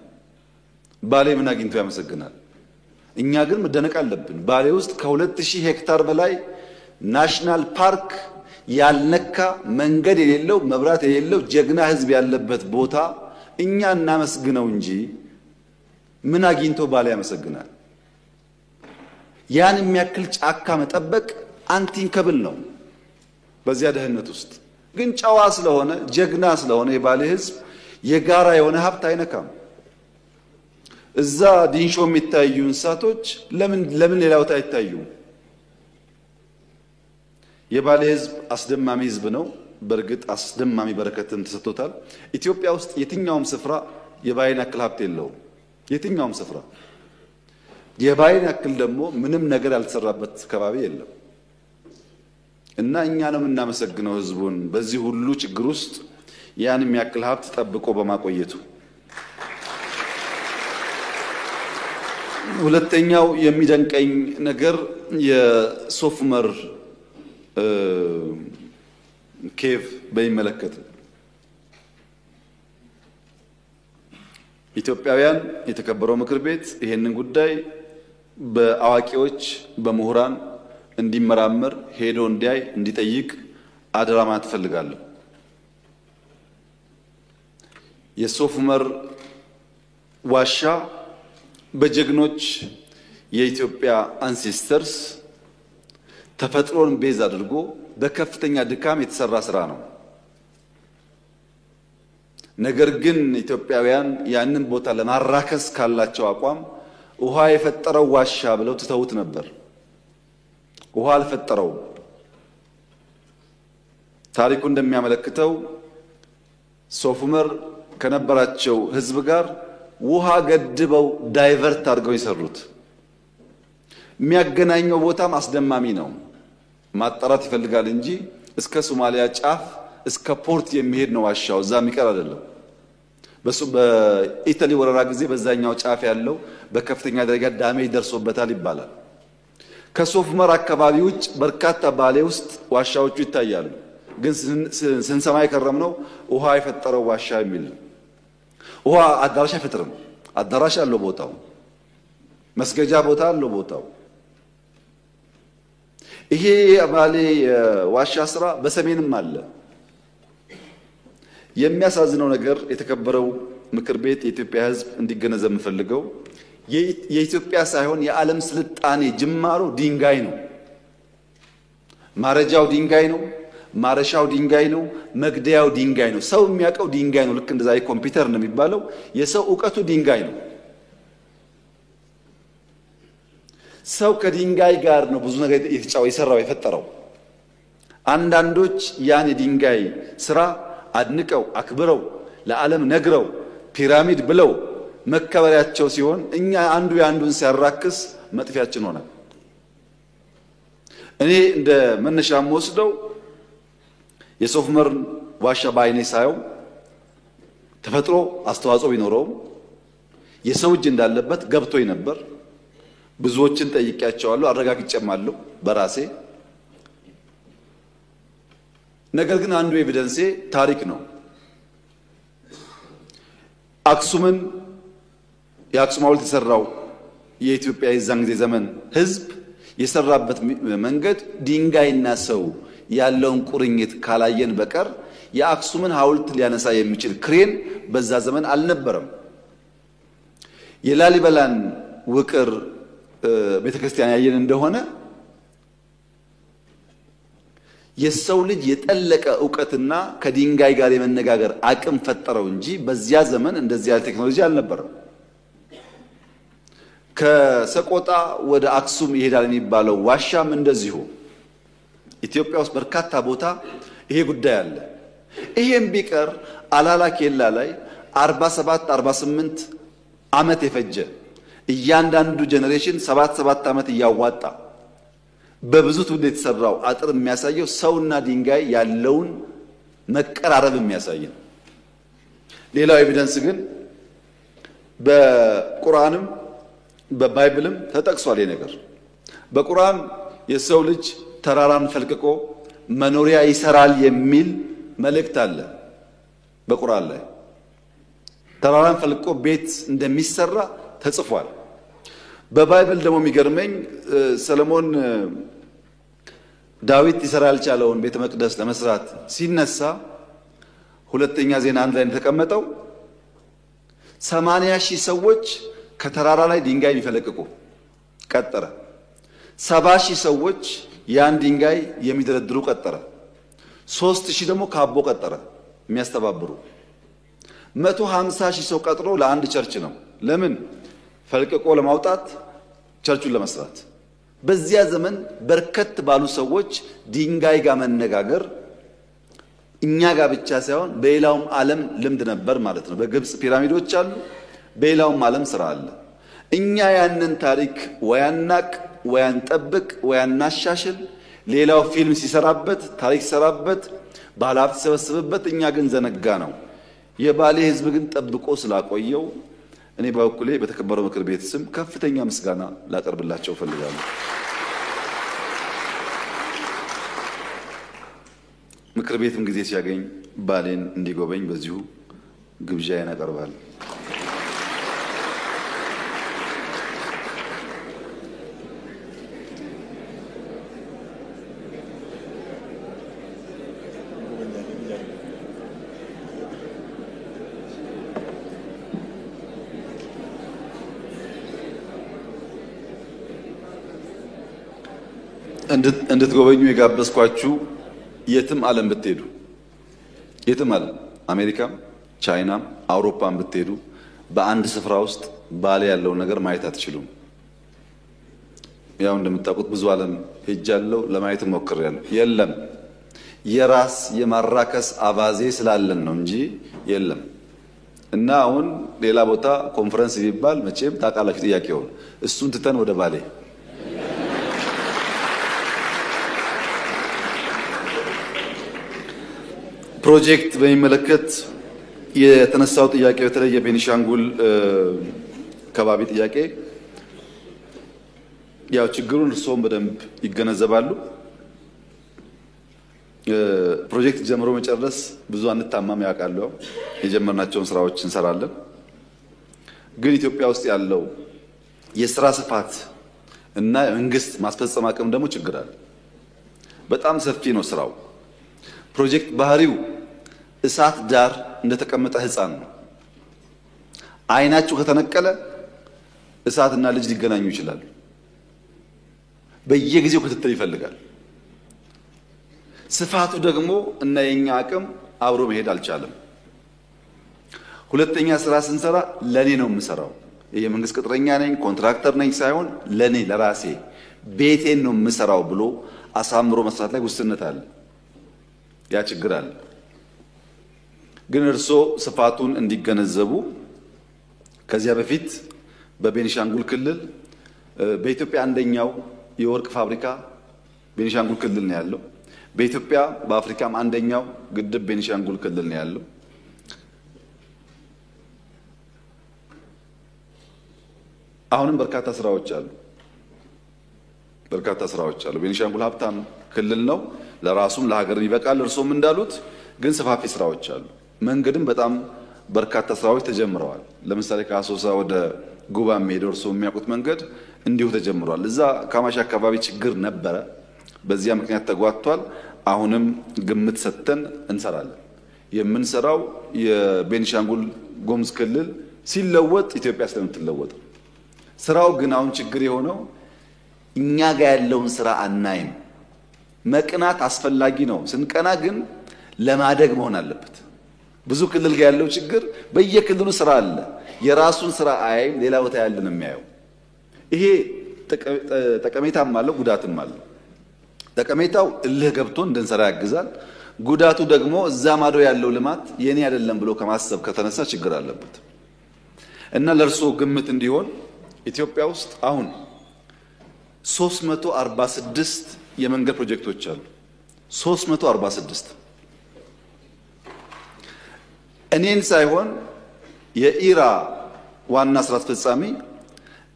ባሌ ምን አግኝቶ ያመሰግናል? እኛ ግን መደነቅ አለብን። ባሌ ውስጥ ከ2000 ሄክታር በላይ ናሽናል ፓርክ ያልነካ መንገድ የሌለው መብራት የሌለው ጀግና ህዝብ ያለበት ቦታ እኛ እናመስግነው እንጂ ምን አግኝቶ ባሌ ያመሰግናል? ያን የሚያክል ጫካ መጠበቅ አንቲንከብል ነው። በዚያ ደህንነት ውስጥ ግን ጨዋ ስለሆነ ጀግና ስለሆነ የባሌ ህዝብ የጋራ የሆነ ሀብት አይነካም። እዛ ዲንሾ የሚታዩ እንስሳቶች ለምን ሌላ ቦታ አይታዩም? የባሌ ህዝብ አስደማሚ ህዝብ ነው። በእርግጥ አስደማሚ በረከትም ተሰጥቶታል። ኢትዮጵያ ውስጥ የትኛውም ስፍራ የባሌን ያክል ሀብት የለውም። የትኛውም ስፍራ የባሌን ያክል ደግሞ ምንም ነገር ያልተሰራበት ከባቢ የለም። እና እኛ ነው የምናመሰግነው ህዝቡን በዚህ ሁሉ ችግር ውስጥ ያን የሚያክል ሀብት ጠብቆ በማቆየቱ። ሁለተኛው የሚደንቀኝ ነገር የሶፍ ዑመር ኬቭ በሚመለከት ኢትዮጵያውያን የተከበረው ምክር ቤት ይሄንን ጉዳይ በአዋቂዎች በምሁራን እንዲመራመር ሄዶ እንዲያይ እንዲጠይቅ አደራ ማለት እፈልጋለሁ። የሶፍ ዑመር ዋሻ በጀግኖች የኢትዮጵያ አንሴስተርስ ተፈጥሮን ቤዝ አድርጎ በከፍተኛ ድካም የተሰራ ስራ ነው። ነገር ግን ኢትዮጵያውያን ያንን ቦታ ለማራከስ ካላቸው አቋም ውሃ የፈጠረው ዋሻ ብለው ትተውት ነበር። ውሃ አልፈጠረውም። ታሪኩ እንደሚያመለክተው ሶፍ ዑመር ከነበራቸው ህዝብ ጋር ውሃ ገድበው ዳይቨርት አድርገው ይሰሩት። የሚያገናኘው ቦታም አስደማሚ ነው። ማጣራት ይፈልጋል እንጂ እስከ ሶማሊያ ጫፍ እስከ ፖርት የሚሄድ ነው ዋሻው። እዛ የሚቀር አይደለም። በኢታሊ ወረራ ጊዜ በዛኛው ጫፍ ያለው በከፍተኛ ደረጃ ዳሜጅ ደርሶበታል ይባላል። ከሶፍ ዑመር አካባቢ ውጭ በርካታ ባሌ ውስጥ ዋሻዎቹ ይታያሉ። ግን ስንሰማ የከረምነው ውሃ የፈጠረው ዋሻ የሚል ነው። ውሃ አዳራሽ አይፈጥርም። አዳራሽ አለው ቦታው፣ መስገጃ ቦታ አለው ቦታው። ይሄ ባሌ ዋሻ ስራ በሰሜንም አለ። የሚያሳዝነው ነገር የተከበረው ምክር ቤት የኢትዮጵያ ህዝብ እንዲገነዘብ የምፈልገው የኢትዮጵያ ሳይሆን የዓለም ስልጣኔ ጅማሮ ድንጋይ ነው። ማረጃው ድንጋይ ነው። ማረሻው ድንጋይ ነው። መግደያው ድንጋይ ነው። ሰው የሚያውቀው ድንጋይ ነው። ልክ እንደዛ ኮምፒውተር ነው የሚባለው። የሰው ዕውቀቱ ድንጋይ ነው። ሰው ከድንጋይ ጋር ነው ብዙ ነገር የሰራው የፈጠረው። አንዳንዶች ያን የድንጋይ ስራ አድንቀው አክብረው ለዓለም ነግረው ፒራሚድ ብለው መከበሪያቸው ሲሆን እኛ አንዱ ያንዱን ሲያራክስ መጥፊያችን ሆነ። እኔ እንደ መነሻም ወስደው የሶፍ ዑመር ዋሻ ባይኔ ሳየው ተፈጥሮ አስተዋጽኦ ቢኖረውም የሰው እጅ እንዳለበት ገብቶኝ ነበር። ብዙዎችን ጠይቄያቸዋለሁ፣ አረጋግጬማለሁ በራሴ። ነገር ግን አንዱ ኤቪደንሴ ታሪክ ነው። የአክሱም ሐውልት የሰራው የኢትዮጵያ የዛን ጊዜ ዘመን ህዝብ የሰራበት መንገድ ድንጋይና ሰው ያለውን ቁርኝት ካላየን በቀር የአክሱምን ሐውልት ሊያነሳ የሚችል ክሬን በዛ ዘመን አልነበረም። የላሊበላን ውቅር ቤተክርስቲያን ያየን እንደሆነ የሰው ልጅ የጠለቀ ዕውቀትና ከድንጋይ ጋር የመነጋገር አቅም ፈጠረው እንጂ በዚያ ዘመን እንደዚህ ያለ ቴክኖሎጂ አልነበረም። ከሰቆጣ ወደ አክሱም ይሄዳል የሚባለው ዋሻም እንደዚሁ ኢትዮጵያ ውስጥ በርካታ ቦታ ይሄ ጉዳይ አለ። ይሄም ቢቀር አላላ ኬላ ላይ 47 48 ዓመት የፈጀ እያንዳንዱ ጄኔሬሽን 7 ዓመት እያዋጣ በብዙ ትውልድ የተሰራው አጥር የሚያሳየው ሰውና ድንጋይ ያለውን መቀራረብ የሚያሳይ ነው። ሌላው ኤቪደንስ ግን በቁርአንም በባይብልም ተጠቅሷል። ነገር በቁርአን የሰው ልጅ ተራራን ፈልቅቆ መኖሪያ ይሰራል የሚል መልእክት አለ። በቁርአን ላይ ተራራን ፈልቅቆ ቤት እንደሚሰራ ተጽፏል። በባይብል ደግሞ የሚገርመኝ ሰለሞን ዳዊት ይሰራ ያልቻለውን ቤተ መቅደስ ለመስራት ሲነሳ ሁለተኛ ዜና 1 ላይ ተቀመጠው 80,000 ሰዎች ከተራራ ላይ ድንጋይ ቢፈለቅቁ ቀጠረ። 70,000 ሰዎች ያን ድንጋይ የሚደረድሩ ቀጠረ። 3,000 ደግሞ ካቦ ቀጠረ የሚያስተባብሩ። 150,000 ሰው ቀጥሮ ለአንድ ቸርች ነው። ለምን? ፈልቅቆ ለማውጣት ቸርቹን ለመስራት። በዚያ ዘመን በርከት ባሉ ሰዎች ድንጋይ ጋር መነጋገር እኛ ጋር ብቻ ሳይሆን በሌላውም ዓለም ልምድ ነበር ማለት ነው። በግብጽ ፒራሚዶች አሉ፣ በሌላውም ዓለም ስራ አለ። እኛ ያንን ታሪክ ወያናቅ ወያንጠብቅ ወያናሻሽል፣ ሌላው ፊልም ሲሰራበት ታሪክ ሲሰራበት ባለሀብት ሲሰበስብበት እኛ ግን ዘነጋ ነው። የባሌ ህዝብ ግን ጠብቆ ስላቆየው እኔ በበኩሌ በተከበረው ምክር ቤት ስም ከፍተኛ ምስጋና ላቀርብላቸው ፈልጋለሁ። ምክር ቤትም ጊዜ ሲያገኝ ባሌን እንዲጎበኝ በዚሁ ግብዣዬን አቀርባለሁ። እንድትጎበኙ የጋበዝኳችሁ የትም ዓለም ብትሄዱ የትም ዓለም አሜሪካም ቻይናም አውሮፓም ብትሄዱ በአንድ ስፍራ ውስጥ ባሌ ያለው ነገር ማየት አትችሉም። ያው እንደምታውቁት ብዙ ዓለም ሄጃለሁ፣ ለማየት ሞክሬያለሁ። የለም የራስ የማራከስ አባዜ ስላለን ነው እንጂ የለም። እና አሁን ሌላ ቦታ ኮንፈረንስ ቢባል መቼም ታውቃላችሁ ጥያቄው እሱን ትተን ወደ ባሌ ፕሮጀክት በሚመለከት የተነሳው ጥያቄ በተለይ የቤኒሻንጉል ከባቢ ጥያቄ ያው ችግሩን እርስዎም በደንብ ይገነዘባሉ። ፕሮጀክት ጀምሮ መጨረስ ብዙ አንታማም ያውቃሉ። የጀመርናቸውን ስራዎች እንሰራለን። ግን ኢትዮጵያ ውስጥ ያለው የስራ ስፋት እና የመንግስት ማስፈጸም አቅም ደግሞ ችግር አለ። በጣም ሰፊ ነው ስራው። ፕሮጀክት ባህሪው እሳት ዳር እንደተቀመጠ ህፃን ነው። አይናችሁ ከተነቀለ እሳትና ልጅ ሊገናኙ ይችላሉ። በየጊዜው ክትትል ይፈልጋል። ስፋቱ ደግሞ እና የኛ አቅም አብሮ መሄድ አልቻለም። ሁለተኛ ስራ ስንሰራ ለኔ ነው የምሰራው። የመንግስት ቅጥረኛ ነኝ ኮንትራክተር ነኝ ሳይሆን ለኔ ለራሴ ቤቴን ነው የምሰራው ብሎ አሳምሮ መስራት ላይ ውስንነት አለ። ያ ችግር አለ። ግን እርሶ ስፋቱን እንዲገነዘቡ ከዚያ በፊት በቤኒሻንጉል ክልል በኢትዮጵያ አንደኛው የወርቅ ፋብሪካ ቤኒሻንጉል ክልል ነው ያለው። በኢትዮጵያ በአፍሪካም አንደኛው ግድብ ቤኒሻንጉል ክልል ነው ያለው። አሁንም በርካታ ስራዎች አሉ። ቤኒሻንጉል ሀብታም ክልል ነው። ለራሱም ለሀገርም ይበቃል። እርሶም እንዳሉት ግን ሰፋፊ ስራዎች አሉ። መንገድም በጣም በርካታ ስራዎች ተጀምረዋል። ለምሳሌ ከአሶሳ ወደ ጉባ የሚሄደው እርሶ የሚያውቁት መንገድ እንዲሁ ተጀምሯል። እዛ ካማሽ አካባቢ ችግር ነበረ፣ በዚያ ምክንያት ተጓቷል። አሁንም ግምት ሰጥተን እንሰራለን። የምንሰራው የቤኒሻንጉል ጉሙዝ ክልል ሲለወጥ ኢትዮጵያ ስለምትለወጥ ስራው ግን አሁን ችግር የሆነው እኛ ጋር ያለውን ስራ አናይም። መቅናት አስፈላጊ ነው። ስንቀና ግን ለማደግ መሆን አለበት። ብዙ ክልል ጋር ያለው ችግር በየክልሉ ስራ አለ፣ የራሱን ስራ አያይም፣ ሌላ ቦታ ያለን የሚያየው። ይሄ ጠቀሜታም አለው ጉዳትም አለው። ጠቀሜታው እልህ ገብቶ እንድንሰራ ያግዛል። ጉዳቱ ደግሞ እዛ ማዶ ያለው ልማት የኔ አይደለም ብሎ ከማሰብ ከተነሳ ችግር አለበት እና ለርሶ ግምት እንዲሆን ኢትዮጵያ ውስጥ አሁን 346 የመንገድ ፕሮጀክቶች አሉ። 346 እኔን ሳይሆን የኢራ ዋና ስራ አስፈጻሚ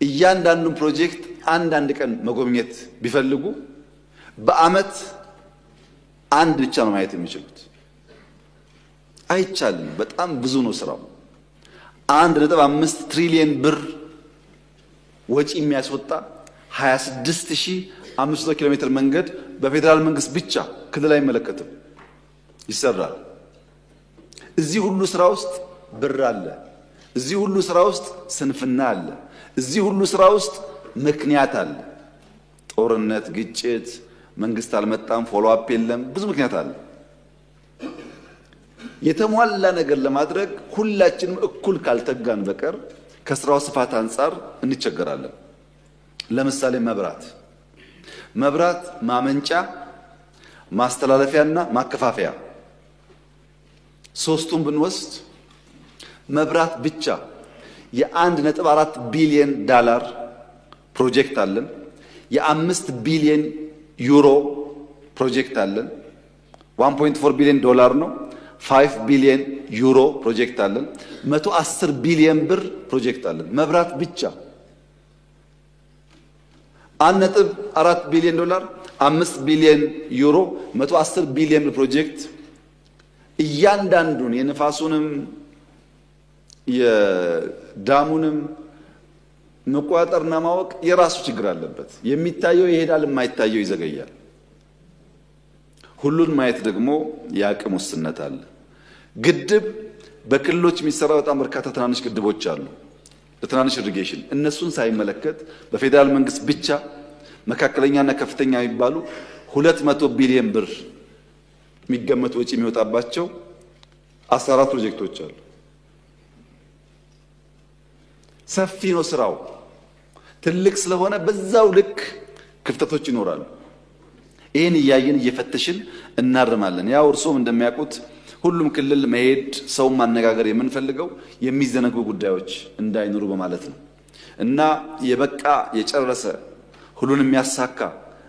እያንዳንዱን ፕሮጀክት አንድ ቀን መጎብኘት ቢፈልጉ በአመት አንድ ብቻ ነው ማየት የሚችሉት። አይቻልም። በጣም ብዙ ነው ስራው። 1.5 ትሪሊየን ብር ወጪ የሚያስወጣ 26500 ኪሎ ሜትር መንገድ በፌደራል መንግስት ብቻ ክልል አይመለከትም ይሰራል። እዚህ ሁሉ ስራ ውስጥ ብር አለ። እዚህ ሁሉ ስራ ውስጥ ስንፍና አለ። እዚህ ሁሉ ስራ ውስጥ ምክንያት አለ። ጦርነት፣ ግጭት፣ መንግስት አልመጣም፣ ፎሎ አፕ የለም፣ ብዙ ምክንያት አለ። የተሟላ ነገር ለማድረግ ሁላችንም እኩል ካልተጋን በቀር ከስራው ስፋት አንፃር እንቸገራለን። ለምሳሌ መብራት ማመንጫ፣ ማስተላለፊያና ማከፋፈያ ሶስቱን ብንወስድ መብራት ብቻ የ1.4 ቢሊዮን ዶላር ፕሮጀክት አለን። የ5 ቢሊዮን ዩሮ ፕሮጀክት አለን። 1.4 ቢሊዮን ዶላር ነው። 5 ቢሊዮን ዩሮ ፕሮጀክት አለን። 110 ቢሊዮን ብር ፕሮጀክት አለን። መብራት ብቻ 1.4 ቢሊዮን ዶላር፣ 5 ቢሊዮን ዩሮ፣ 110 ቢሊዮን ብር ፕሮጀክት። እያንዳንዱን የነፋሱንም የዳሙንም መቆጣጠርና ማወቅ የራሱ ችግር አለበት። የሚታየው ይሄዳል፣ የማይታየው ይዘገያል። ሁሉን ማየት ደግሞ የአቅም ውስንነት አለ። ግድብ በክልሎች የሚሰራ በጣም በርካታ ትናንሽ ግድቦች አሉ ለትናንሽ ኢሪጌሽን። እነሱን ሳይመለከት በፌደራል መንግስት ብቻ መካከለኛና ከፍተኛ የሚባሉ 200 ቢሊዮን ብር የሚገመት ወጪ የሚወጣባቸው 14 ፕሮጀክቶች አሉ። ሰፊ ነው ስራው። ትልቅ ስለሆነ በዛው ልክ ክፍተቶች ይኖራሉ። ይሄን እያየን እየፈተሽን እናርማለን። ያው እርሶም እንደሚያውቁት ሁሉም ክልል መሄድ ሰው ማነጋገር የምንፈልገው የሚዘነጉ ጉዳዮች እንዳይኖሩ በማለት ነው እና የበቃ የጨረሰ ሁሉን የሚያሳካ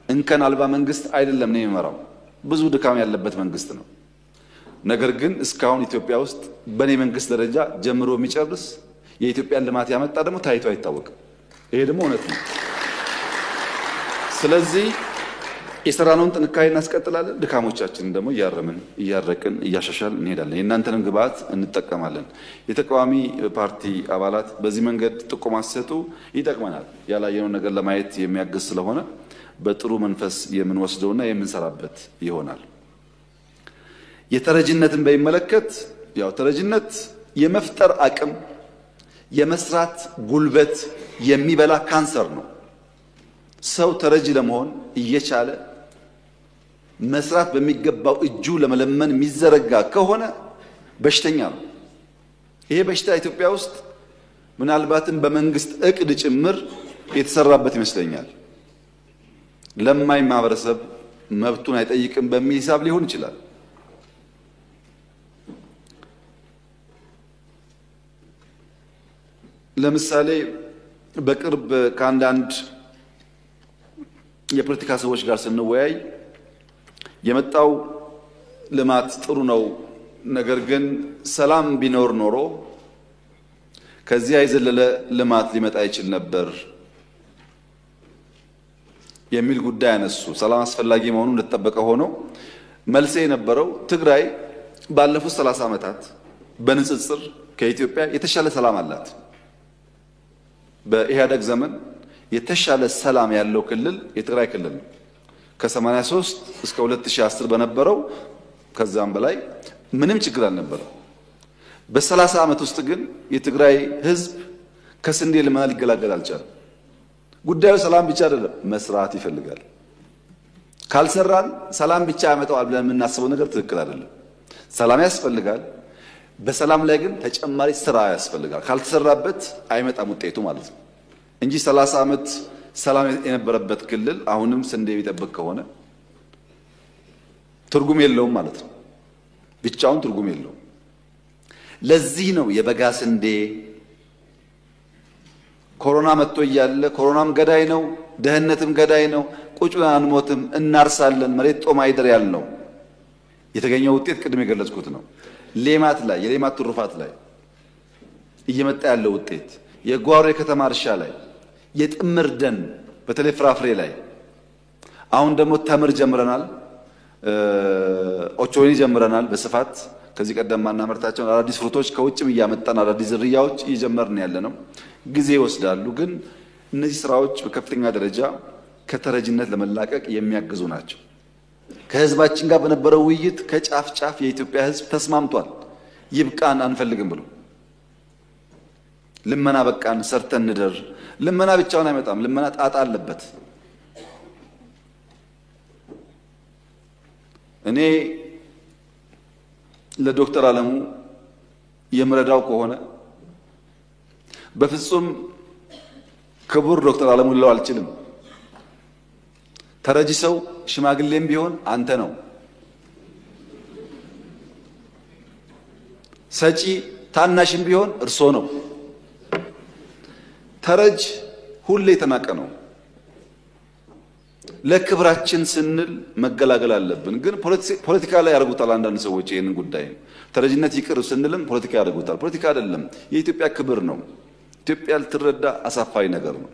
እንከን አልባ መንግስት አይደለም ነው የሚመራው። ብዙ ድካም ያለበት መንግስት ነው። ነገር ግን እስካሁን ኢትዮጵያ ውስጥ በኔ መንግስት ደረጃ ጀምሮ የሚጨርስ የኢትዮጵያን ልማት ያመጣ ደግሞ ታይቶ አይታወቅም። ይሄ ደግሞ እውነት ነው። ስለዚህ የሰራነውን ጥንካሬ እናስቀጥላለን። ድካሞቻችንን ደግሞ እያረምን እያረቅን እያሻሻልን እንሄዳለን። የእናንተንም ግብአት እንጠቀማለን። የተቃዋሚ ፓርቲ አባላት በዚህ መንገድ ጥቆማ ሲሰጡ ይጠቅመናል። ያላየነውን ነገር ለማየት የሚያግዝ ስለሆነ በጥሩ መንፈስ የምንወስደውና የምንሰራበት ይሆናል። የተረጅነትን በሚመለከት ያው ተረጅነት የመፍጠር አቅም የመስራት ጉልበት የሚበላ ካንሰር ነው። ሰው ተረጅ ለመሆን እየቻለ መስራት በሚገባው እጁ ለመለመን የሚዘረጋ ከሆነ በሽተኛ ነው። ይሄ በሽታ ኢትዮጵያ ውስጥ ምናልባትም በመንግስት እቅድ ጭምር የተሰራበት ይመስለኛል። ለማይ ማህበረሰብ መብቱን አይጠይቅም በሚል ሂሳብ ሊሆን ይችላል። ለምሳሌ በቅርብ ከአንዳንድ የፖለቲካ ሰዎች ጋር ስንወያይ የመጣው ልማት ጥሩ ነው፣ ነገር ግን ሰላም ቢኖር ኖሮ ከዚያ የዘለለ ልማት ሊመጣ ይችል ነበር የሚል ጉዳይ አነሱ። ሰላም አስፈላጊ መሆኑ እንደተጠበቀ ሆኖ መልሴ የነበረው ትግራይ ባለፉት 30 ዓመታት በንጽጽር ከኢትዮጵያ የተሻለ ሰላም አላት። በኢህአደግ ዘመን የተሻለ ሰላም ያለው ክልል የትግራይ ክልል ነው። ከ83 እስከ 2010 በነበረው ከዛም በላይ ምንም ችግር አልነበረም። በ30 ዓመት ውስጥ ግን የትግራይ ህዝብ ከስንዴ ልመና ሊገላገል አልቻለም። ጉዳዩ ሰላም ብቻ አይደለም፣ መስራት ይፈልጋል። ካልሰራን ሰላም ብቻ ያመጣዋል ብለን የምናስበው ነገር ትክክል አይደለም። ሰላም ያስፈልጋል። በሰላም ላይ ግን ተጨማሪ ስራ ያስፈልጋል። ካልተሰራበት አይመጣም ውጤቱ ማለት ነው እንጂ 30 ዓመት ሰላም የነበረበት ክልል አሁንም ስንዴ ቢጠብቅ ከሆነ ትርጉም የለውም ማለት ነው። ብቻውን ትርጉም የለውም። ለዚህ ነው የበጋ ስንዴ ኮሮና መጥቶ እያለ ኮሮናም ገዳይ ነው፣ ደህነትም ገዳይ ነው፣ ቁጭ ብለን አንሞትም፣ እናርሳለን፣ መሬት ጦም አይደር ያልነው። የተገኘው ውጤት ቅድም የገለጽኩት ነው። ሌማት ላይ የሌማት ትሩፋት ላይ እየመጣ ያለው ውጤት፣ የጓሮ የከተማ እርሻ ላይ፣ የጥምር ደን በተለይ ፍራፍሬ ላይ፣ አሁን ደግሞ ተምር ጀምረናል፣ ኦቾኒ ጀምረናል በስፋት ከዚህ ቀደም ማናመርታቸው አዳዲስ ፍሩቶች ከውጭም እያመጣን አዳዲስ ዝርያዎች እየጀመርን ያለነው። ጊዜ ይወስዳሉ፣ ግን እነዚህ ስራዎች በከፍተኛ ደረጃ ከተረጅነት ለመላቀቅ የሚያግዙ ናቸው። ከህዝባችን ጋር በነበረው ውይይት ከጫፍ ጫፍ የኢትዮጵያ ህዝብ ተስማምቷል። ይብቃን አንፈልግም ብሎ ልመና በቃን፣ ሰርተን እንደር። ልመና ብቻውን አይመጣም። ልመና ጣጣ አለበት። እኔ ለዶክተር አለሙ የምረዳው ከሆነ በፍጹም ክቡር ዶክተር አለሙ ልለው አልችልም። ተረጂ ሰው ሽማግሌም ቢሆን አንተ ነው። ሰጪ ታናሽም ቢሆን እርሶ ነው። ተረጅ ሁሌ የተናቀ ነው። ለክብራችን ስንል መገላገል አለብን። ግን ፖለቲካ ላይ ያደርጉታል አንዳንድ ሰዎች ይሄንን ጉዳይ። ተረጅነት ይቅር ስንልም ፖለቲካ ያደርጉታል። ፖለቲካ አይደለም፣ የኢትዮጵያ ክብር ነው። ኢትዮጵያ ልትረዳ አሳፋሪ ነገር ነው።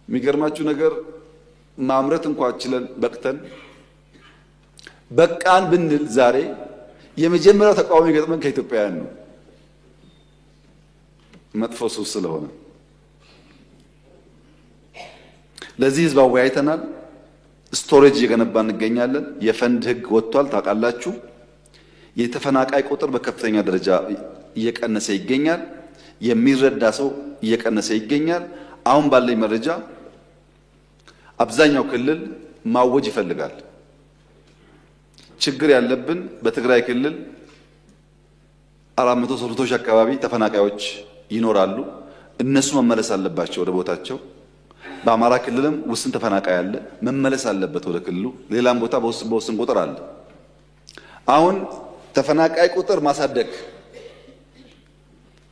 የሚገርማችሁ ነገር ማምረት እንኳን ችለን በቅተን በቃን ብንል ዛሬ የመጀመሪያው ተቃዋሚ ገጥመን ከኢትዮጵያውያን ነው። መጥፎ ሱስ ስለሆነ ለዚህ ህዝብ አወያይተናል። ስቶሬጅ እየገነባ እንገኛለን። የፈንድ ህግ ወጥቷል ታውቃላችሁ። የተፈናቃይ ቁጥር በከፍተኛ ደረጃ እየቀነሰ ይገኛል። የሚረዳ ሰው እየቀነሰ ይገኛል። አሁን ባለኝ መረጃ አብዛኛው ክልል ማወጅ ይፈልጋል። ችግር ያለብን በትግራይ ክልል 400 ሶልቶች አካባቢ ተፈናቃዮች ይኖራሉ። እነሱ መመለስ አለባቸው ወደ ቦታቸው። በአማራ ክልልም ውስን ተፈናቃይ አለ፣ መመለስ አለበት ወደ ክልሉ። ሌላም ቦታ በውስን ቁጥር አለ። አሁን ተፈናቃይ ቁጥር ማሳደግ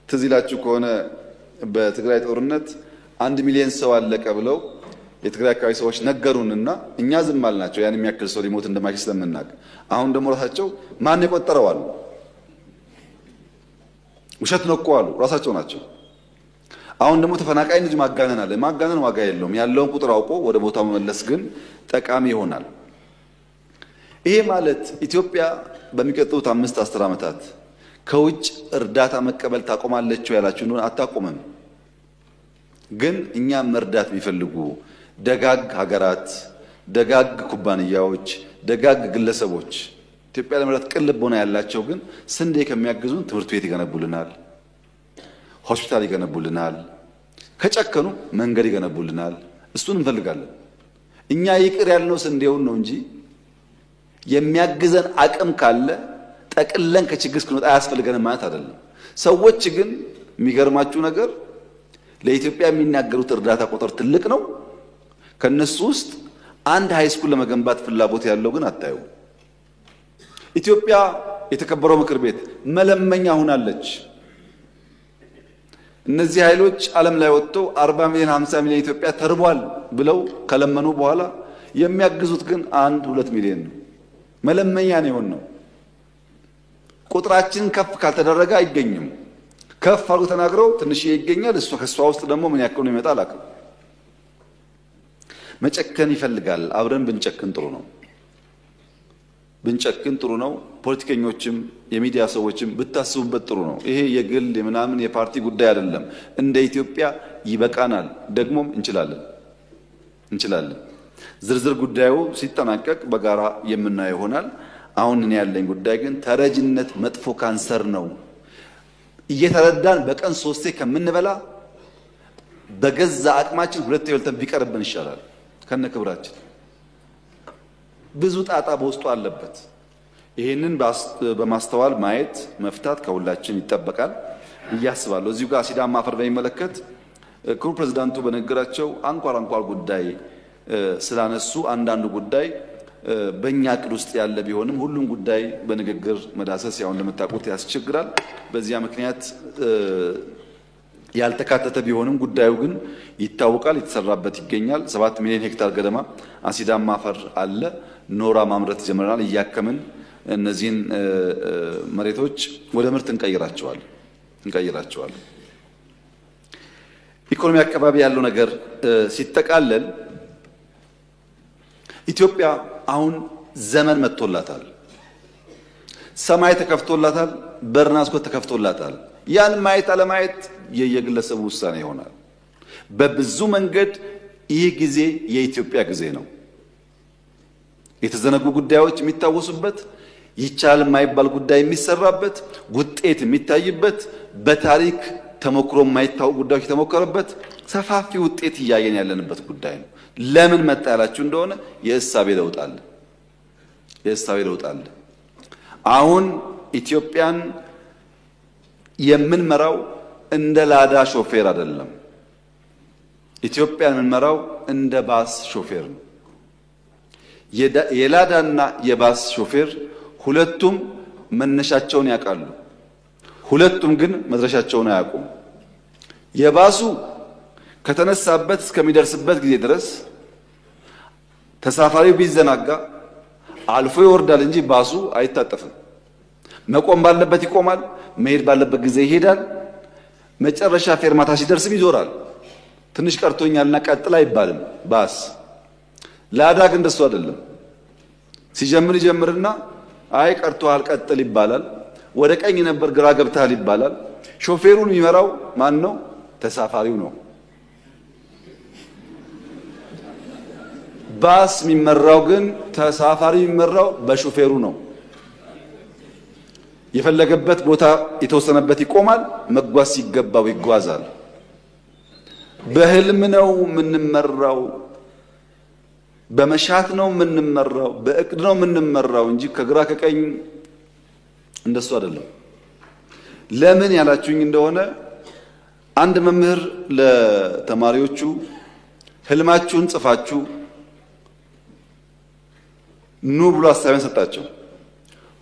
ትዝ ይላችሁ ከሆነ በትግራይ ጦርነት 1 ሚሊዮን ሰው አለቀ ብለው የትግራይ አካባቢ ሰዎች ነገሩንና እኛ ዝም አልናቸው። ያን የሚያክል ሰው ሊሞት እንደማይችል ስለምናውቅ። አሁን ደግሞ ራሳቸው ማን የቆጠረው አሉ። ውሸት ነው እኮ አሉ ራሳቸው ናቸው። አሁን ደግሞ ተፈናቃይ ልጅ ማጋነን አለ። ማጋነን ዋጋ የለውም። ያለውን ቁጥር አውቆ ወደ ቦታው መመለስ ግን ጠቃሚ ይሆናል። ይሄ ማለት ኢትዮጵያ በሚቀጥሉት 5-10 ዓመታት ከውጭ እርዳታ መቀበል ታቆማለች ያላችሁ እንደሆነ አታቆምም። ግን እኛም መርዳት የሚፈልጉ ደጋግ ሀገራት፣ ደጋግ ኩባንያዎች፣ ደጋግ ግለሰቦች ኢትዮጵያ ለመርዳት ቅልብ ሆነ ያላቸው ግን ስንዴ ከሚያግዙን ትምህርት ቤት ይገነቡልናል፣ ሆስፒታል ይገነቡልናል፣ ከጨከኑ መንገድ ይገነቡልናል። እሱን እንፈልጋለን። እኛ ይቅር ያልነው ስንዴውን ነው እንጂ የሚያግዘን አቅም ካለ ጠቅለን ከችግር እስክንወጣ አያስፈልገንም ማለት አይደለም። ሰዎች ግን የሚገርማችሁ ነገር ለኢትዮጵያ የሚናገሩት እርዳታ ቁጥር ትልቅ ነው። ከነሱ ውስጥ አንድ ሃይስኩል ለመገንባት ፍላጎት ያለው ግን አታዩ። ኢትዮጵያ የተከበረው ምክር ቤት መለመኛ ሆናለች። እነዚህ ኃይሎች ዓለም ላይ ወጥተው 40 ሚሊዮን 50 ሚሊዮን ኢትዮጵያ ተርቧል ብለው ከለመኑ በኋላ የሚያግዙት ግን 1-2 ሚሊዮን ነው። መለመኛ ነው የሆነው። ቁጥራችን ከፍ ካልተደረገ አይገኝም። ከፍ አድርጎ ተናግረው ትንሽ ይገኛል። እሷ ከሷ ውስጥ ደግሞ ምን ያክል ነው ይመጣል አላውቅም። መጨከን ይፈልጋል። አብረን ብንጨክን ጥሩ ነው። ብንጨክን ጥሩ ነው። ፖለቲከኞችም የሚዲያ ሰዎችም ብታስቡበት ጥሩ ነው። ይሄ የግል የምናምን የፓርቲ ጉዳይ አይደለም። እንደ ኢትዮጵያ ይበቃናል። ደግሞም እንችላለን። ዝርዝር ጉዳዩ ሲጠናቀቅ በጋራ የምናየው ይሆናል። አሁን እኔ ያለኝ ጉዳይ ግን ተረጅነት መጥፎ ካንሰር ነው። እየተረዳን በቀን 3 ከምንበላ በገዛ አቅማችን 2 በልተን ቢቀርብን ይሻላል። ከነክብራችን ብዙ ጣጣ በውስጡ አለበት። ይሄንን በማስተዋል ማየት መፍታት ከሁላችን ይጠበቃል እያስባለሁ። እዚሁ ጋር ሲዳማ አፈር በሚመለከት ክቡር ፕሬዝዳንቱ በንግግራቸው አንኳር ጉዳይ ስላነሱ አንዳንዱ ጉዳይ በእኛ ዕቅድ ውስጥ ያለ ቢሆንም ሁሉም ጉዳይ በንግግር መዳሰስ ያው እንደምታውቁት ያስቸግራል። በዚያ ምክንያት ያልተካተተ ቢሆንም ጉዳዩ ግን ይታወቃል፣ የተሰራበት ይገኛል። 7 ሚሊዮን ሄክታር ገደማ አሲዳማ አፈር አለ። ኖራ ማምረት ጀምረናል። እያከምን እነዚህን መሬቶች ወደ ምርት እንቀይራቸዋለን። ኢኮኖሚ አካባቢ ያለው ነገር ሲጠቃለል ኢትዮጵያ አሁን ዘመን መጥቶላታል። ሰማይ ተከፍቶላታል፣ በርና መስኮት ተከፍቶላታል። ያን ማየት አለማየት የየግለሰቡ ውሳኔ ይሆናል። በብዙ መንገድ ይህ ጊዜ የኢትዮጵያ ጊዜ ነው። የተዘነጉ ጉዳዮች የሚታወሱበት፣ ይቻል የማይባል ጉዳይ የሚሰራበት፣ ውጤት የሚታይበት፣ በታሪክ ተሞክሮ የማይታወቅ ጉዳዮች የተሞከረበት ሰፋፊ ውጤት እያየን ያለንበት ጉዳይ ነው። ለምን መጣ ያላችሁ እንደሆነ የእሳቤ ለውጥ አለ። አሁን ኢትዮጵያን የምንመራው እንደ ላዳ ሾፌር አይደለም። ኢትዮጵያን የምንመራው እንደ ባስ ሾፌር ነው። የላዳና የባስ ሾፌር ሁለቱም መነሻቸውን ያውቃሉ። ሁለቱም ግን መድረሻቸውን አያውቁም። የባሱ ከተነሳበት እስከሚደርስበት ጊዜ ድረስ ተሳፋሪው ቢዘናጋ አልፎ ይወርዳል እንጂ ባሱ አይታጠፍም። መቆም ባለበት ይቆማል፣ መሄድ ባለበት ጊዜ ይሄዳል። መጨረሻ ፌርማታ ሲደርስም ይዞራል። ትንሽ ቀርቶኛልና ቀጥል አይባልም ባስ። ላዳ ግን እንደሱ አይደለም። ሲጀምር ይጀምርና አይ ቀርቶሃል ቀጥል ይባላል። ወደ ቀኝ ነበር ግራ ገብተሃል ይባላል። ሾፌሩን የሚመራው ማን ነው? ተሳፋሪው ነው። ባስ የሚመራው ግን ተሳፋሪው የሚመራው በሾፌሩ ነው። የፈለገበት ቦታ የተወሰነበት ይቆማል፣ መጓዝ ሲገባው ይጓዛል። በህልም ነው የምንመራው፣ በመሻት ነው የምንመራው፣ በእቅድ ነው የምንመራው እንጂ ከግራ ከቀኝ እንደሱ አይደለም። ለምን ያላችሁኝ እንደሆነ አንድ መምህር ለተማሪዎቹ ህልማችሁን ጽፋችሁ ኑ ብሎ አሳይመንት ሰጣቸው።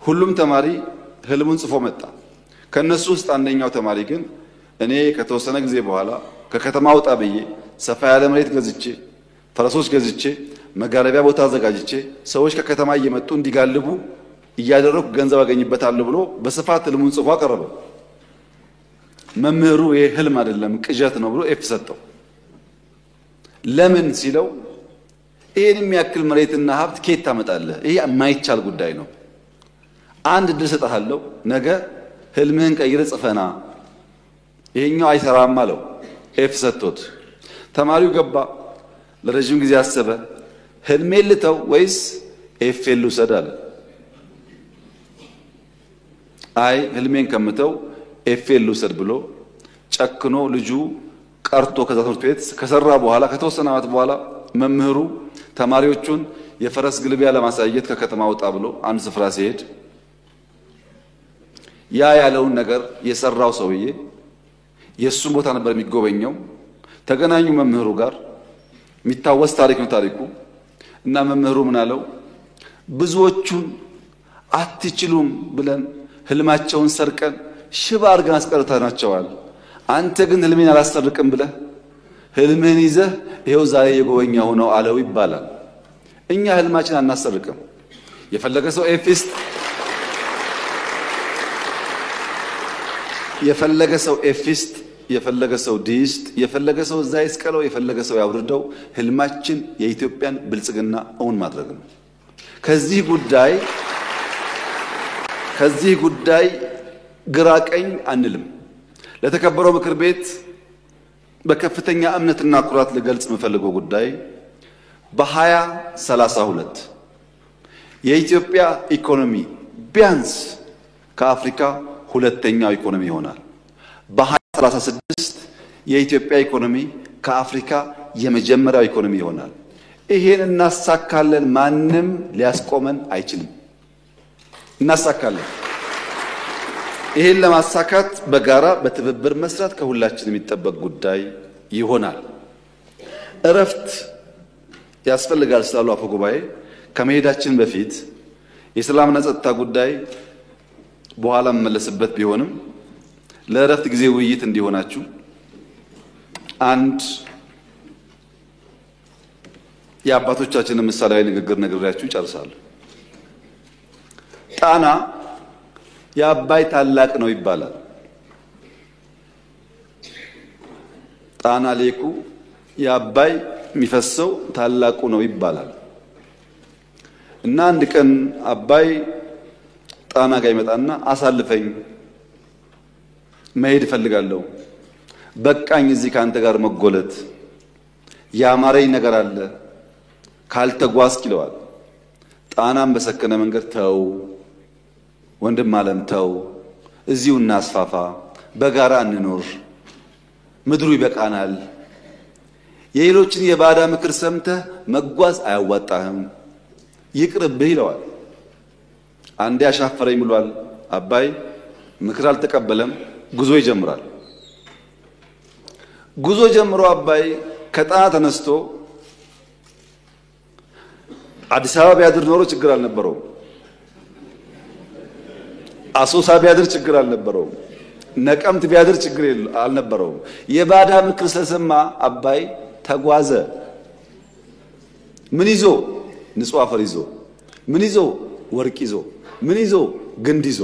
ሁሉም ተማሪ ህልሙን ጽፎ መጣ። ከነሱ ውስጥ አንደኛው ተማሪ ግን እኔ ከተወሰነ ጊዜ በኋላ ከከተማ ወጣ ብዬ ሰፋ ያለ መሬት ገዝቼ ፈረሶች ገዝቼ መጋረቢያ ቦታ አዘጋጅቼ ሰዎች ከከተማ እየመጡ እንዲጋልቡ እያደረኩ ገንዘብ አገኝበታለሁ ብሎ በስፋት ህልሙን ጽፎ አቀረበ። መምህሩ ይሄ ህልም አይደለም ቅዠት ነው ብሎ ኤፍ ሰጠው። ለምን ሲለው ይሄን የሚያክል መሬትና ሀብት ከየት ታመጣለህ? ይሄ የማይቻል ጉዳይ ነው። አንድ እድል ሰጥሃለሁ፣ ነገ ህልምህን ቀይረ ጽፈና። ይሄኛው አይሰራም አለው። ኤፍ ሰጥቶት ተማሪው ገባ። ለረጅም ጊዜ አሰበ። ህልሜን ልተው ወይስ ኤፍ ልውሰድ አለ። አይ ህልሜን ከምተው ኤፍ ልውሰድ ብሎ ጨክኖ ልጁ ቀርቶ ከዛ ትምህርት ቤት ከሰራ በኋላ ከተወሰነ ዓመት በኋላ መምህሩ ተማሪዎቹን የፈረስ ግልቢያ ለማሳየት ከከተማ ወጣ ብሎ አንድ ስፍራ ሲሄድ ያ ያለውን ነገር የሰራው ሰውዬ የሱን ቦታ ነበር የሚጎበኘው። ተገናኙ መምህሩ ጋር። የሚታወስ ታሪክ ነው ታሪኩ። እና መምህሩ ምን አለው? ብዙዎቹን አትችሉም ብለን ህልማቸውን ሰርቀን ሽባ አድርገን አስቀርተናቸዋል። አንተ ግን ህልሜን አላሰርቅም ብለህ ህልምህን ይዘህ ይሄው ዛሬ የጎበኛው ነው አለው ይባላል። እኛ ህልማችን አናሰርቅም። የፈለገ ሰው ኤፊስት የፈለገ ሰው ኤፊስት፣ የፈለገ ሰው ዲስት፣ የፈለገ ሰው እዛ ይስቀለው፣ የፈለገ ሰው ያውርደው፣ ህልማችን የኢትዮጵያን ብልጽግና እውን ማድረግ ነው። ከዚህ ጉዳይ ግራ ቀኝ አንልም። ለተከበረው ምክር ቤት በከፍተኛ እምነትና ኩራት ልገልጽ የምፈልገው ጉዳይ በ2032 የኢትዮጵያ ኢኮኖሚ ቢያንስ ከአፍሪካ ሁለተኛው ኢኮኖሚ ይሆናል። በ2036 የኢትዮጵያ ኢኮኖሚ ከአፍሪካ የመጀመሪያው ኢኮኖሚ ይሆናል። ይሄን እናሳካለን። ማንም ሊያስቆመን አይችልም። እናሳካለን። ይሄን ለማሳካት በጋራ በትብብር መስራት ከሁላችንም የሚጠበቅ ጉዳይ ይሆናል። እረፍት ያስፈልጋል ስላሉ አፈ ጉባኤ ከመሄዳችን በፊት የሰላምና ጸጥታ ጉዳይ በኋላ መመለስበት ቢሆንም ለእረፍት ጊዜ ውይይት እንዲሆናችሁ አንድ የአባቶቻችንን ምሳሌያዊ ንግግር ነግሬያችሁ ጨርሳለሁ። ጣና የአባይ ታላቅ ነው ይባላል። ጣና ሌኩ የአባይ የሚፈሰው ታላቁ ነው ይባላል። እና አንድ ቀን አባይ ጣና ጋር ይመጣና አሳልፈኝ መሄድ እፈልጋለሁ፣ በቃኝ እዚህ ካንተ ጋር መጎለት፣ ያማረኝ ነገር አለ ካልተጓዝክ ይለዋል። ጣናም በሰከነ መንገድ ተው ወንድም ዓለም ተው፣ እዚሁ እናስፋፋ፣ በጋራ እንኖር፣ ምድሩ ይበቃናል፣ የሌሎችን የባዳ ምክር ሰምተህ መጓዝ አያዋጣህም፣ ይቅርብህ ይለዋል። አንዴ አሻፈረኝ ብሏል አባይ፣ ምክር አልተቀበለም፣ ጉዞ ይጀምራል። ጉዞ ጀምሮ አባይ ከጣና ተነስቶ አዲስ አበባ ቢያድር ኖሮ ችግር አልነበረውም። አሶሳ ቢያድር ችግር አልነበረውም። ነቀምት ቢያድር ችግር አልነበረውም። የባዳ ምክር ስለሰማ አባይ ተጓዘ። ምን ይዞ? ንጹህ አፈር ይዞ። ምን ይዞ? ወርቅ ይዞ። ምን ይዞ? ግንድ ይዞ።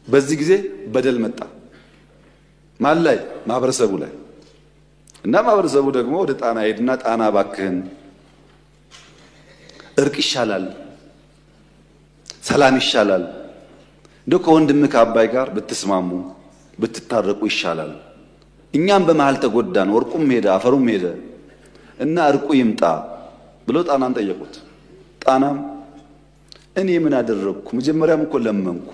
በዚህ ጊዜ በደል መጣ። ማን ላይ? ማህበረሰቡ ላይ። እና ማህበረሰቡ ደግሞ ወደ ጣና ሄድና ጣና ባክህን እርቅ ይሻላል፣ ሰላም ይሻላል፣ እንደው ከወንድምህ ከአባይ ጋር ብትስማሙ ብትታረቁ ይሻላል። እኛም በመሃል ተጎዳን፣ ወርቁም ሄደ አፈሩም ሄደ እና እርቁ ይምጣ ብሎ ጣናን ጠየቁት። ጣናም እኔ ምን አደረግኩ? መጀመሪያም እኮ ለመንኩ፣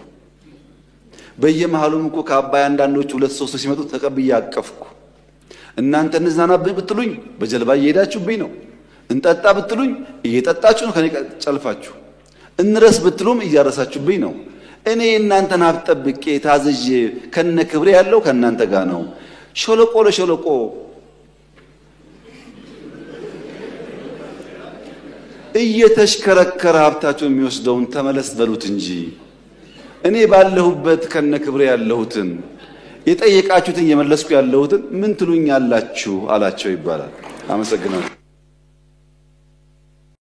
በየመሃሉም እኮ ከአባይ አንዳንዶች ሁለት ሶስት ሲመጡ ተቀብዬ አቀፍኩ። እናንተ እንዝናናብኝ ብትሉኝ በጀልባ እየሄዳችሁብኝ ነው። እንጠጣ ብትሉኝ እየጠጣችሁ ነው ከኔ ጨልፋችሁ። እንረስ ብትሉም እያረሳችሁብኝ ነው። እኔ እናንተን ሀብት ጠብቄ ታዝዤ ከነ ክብሬ ያለው ከናንተ ጋር ነው። ሸለቆ ለሸለቆ እየተሽከረከረ ሀብታችሁን የሚወስደውን ተመለስ በሉት እንጂ እኔ ባለሁበት ከነ ክብሬ ያለሁትን የጠየቃችሁትን የመለስኩ ያለሁትን ምን ትሉኛላችሁ አላቸው ይባላል። አመሰግናለሁ።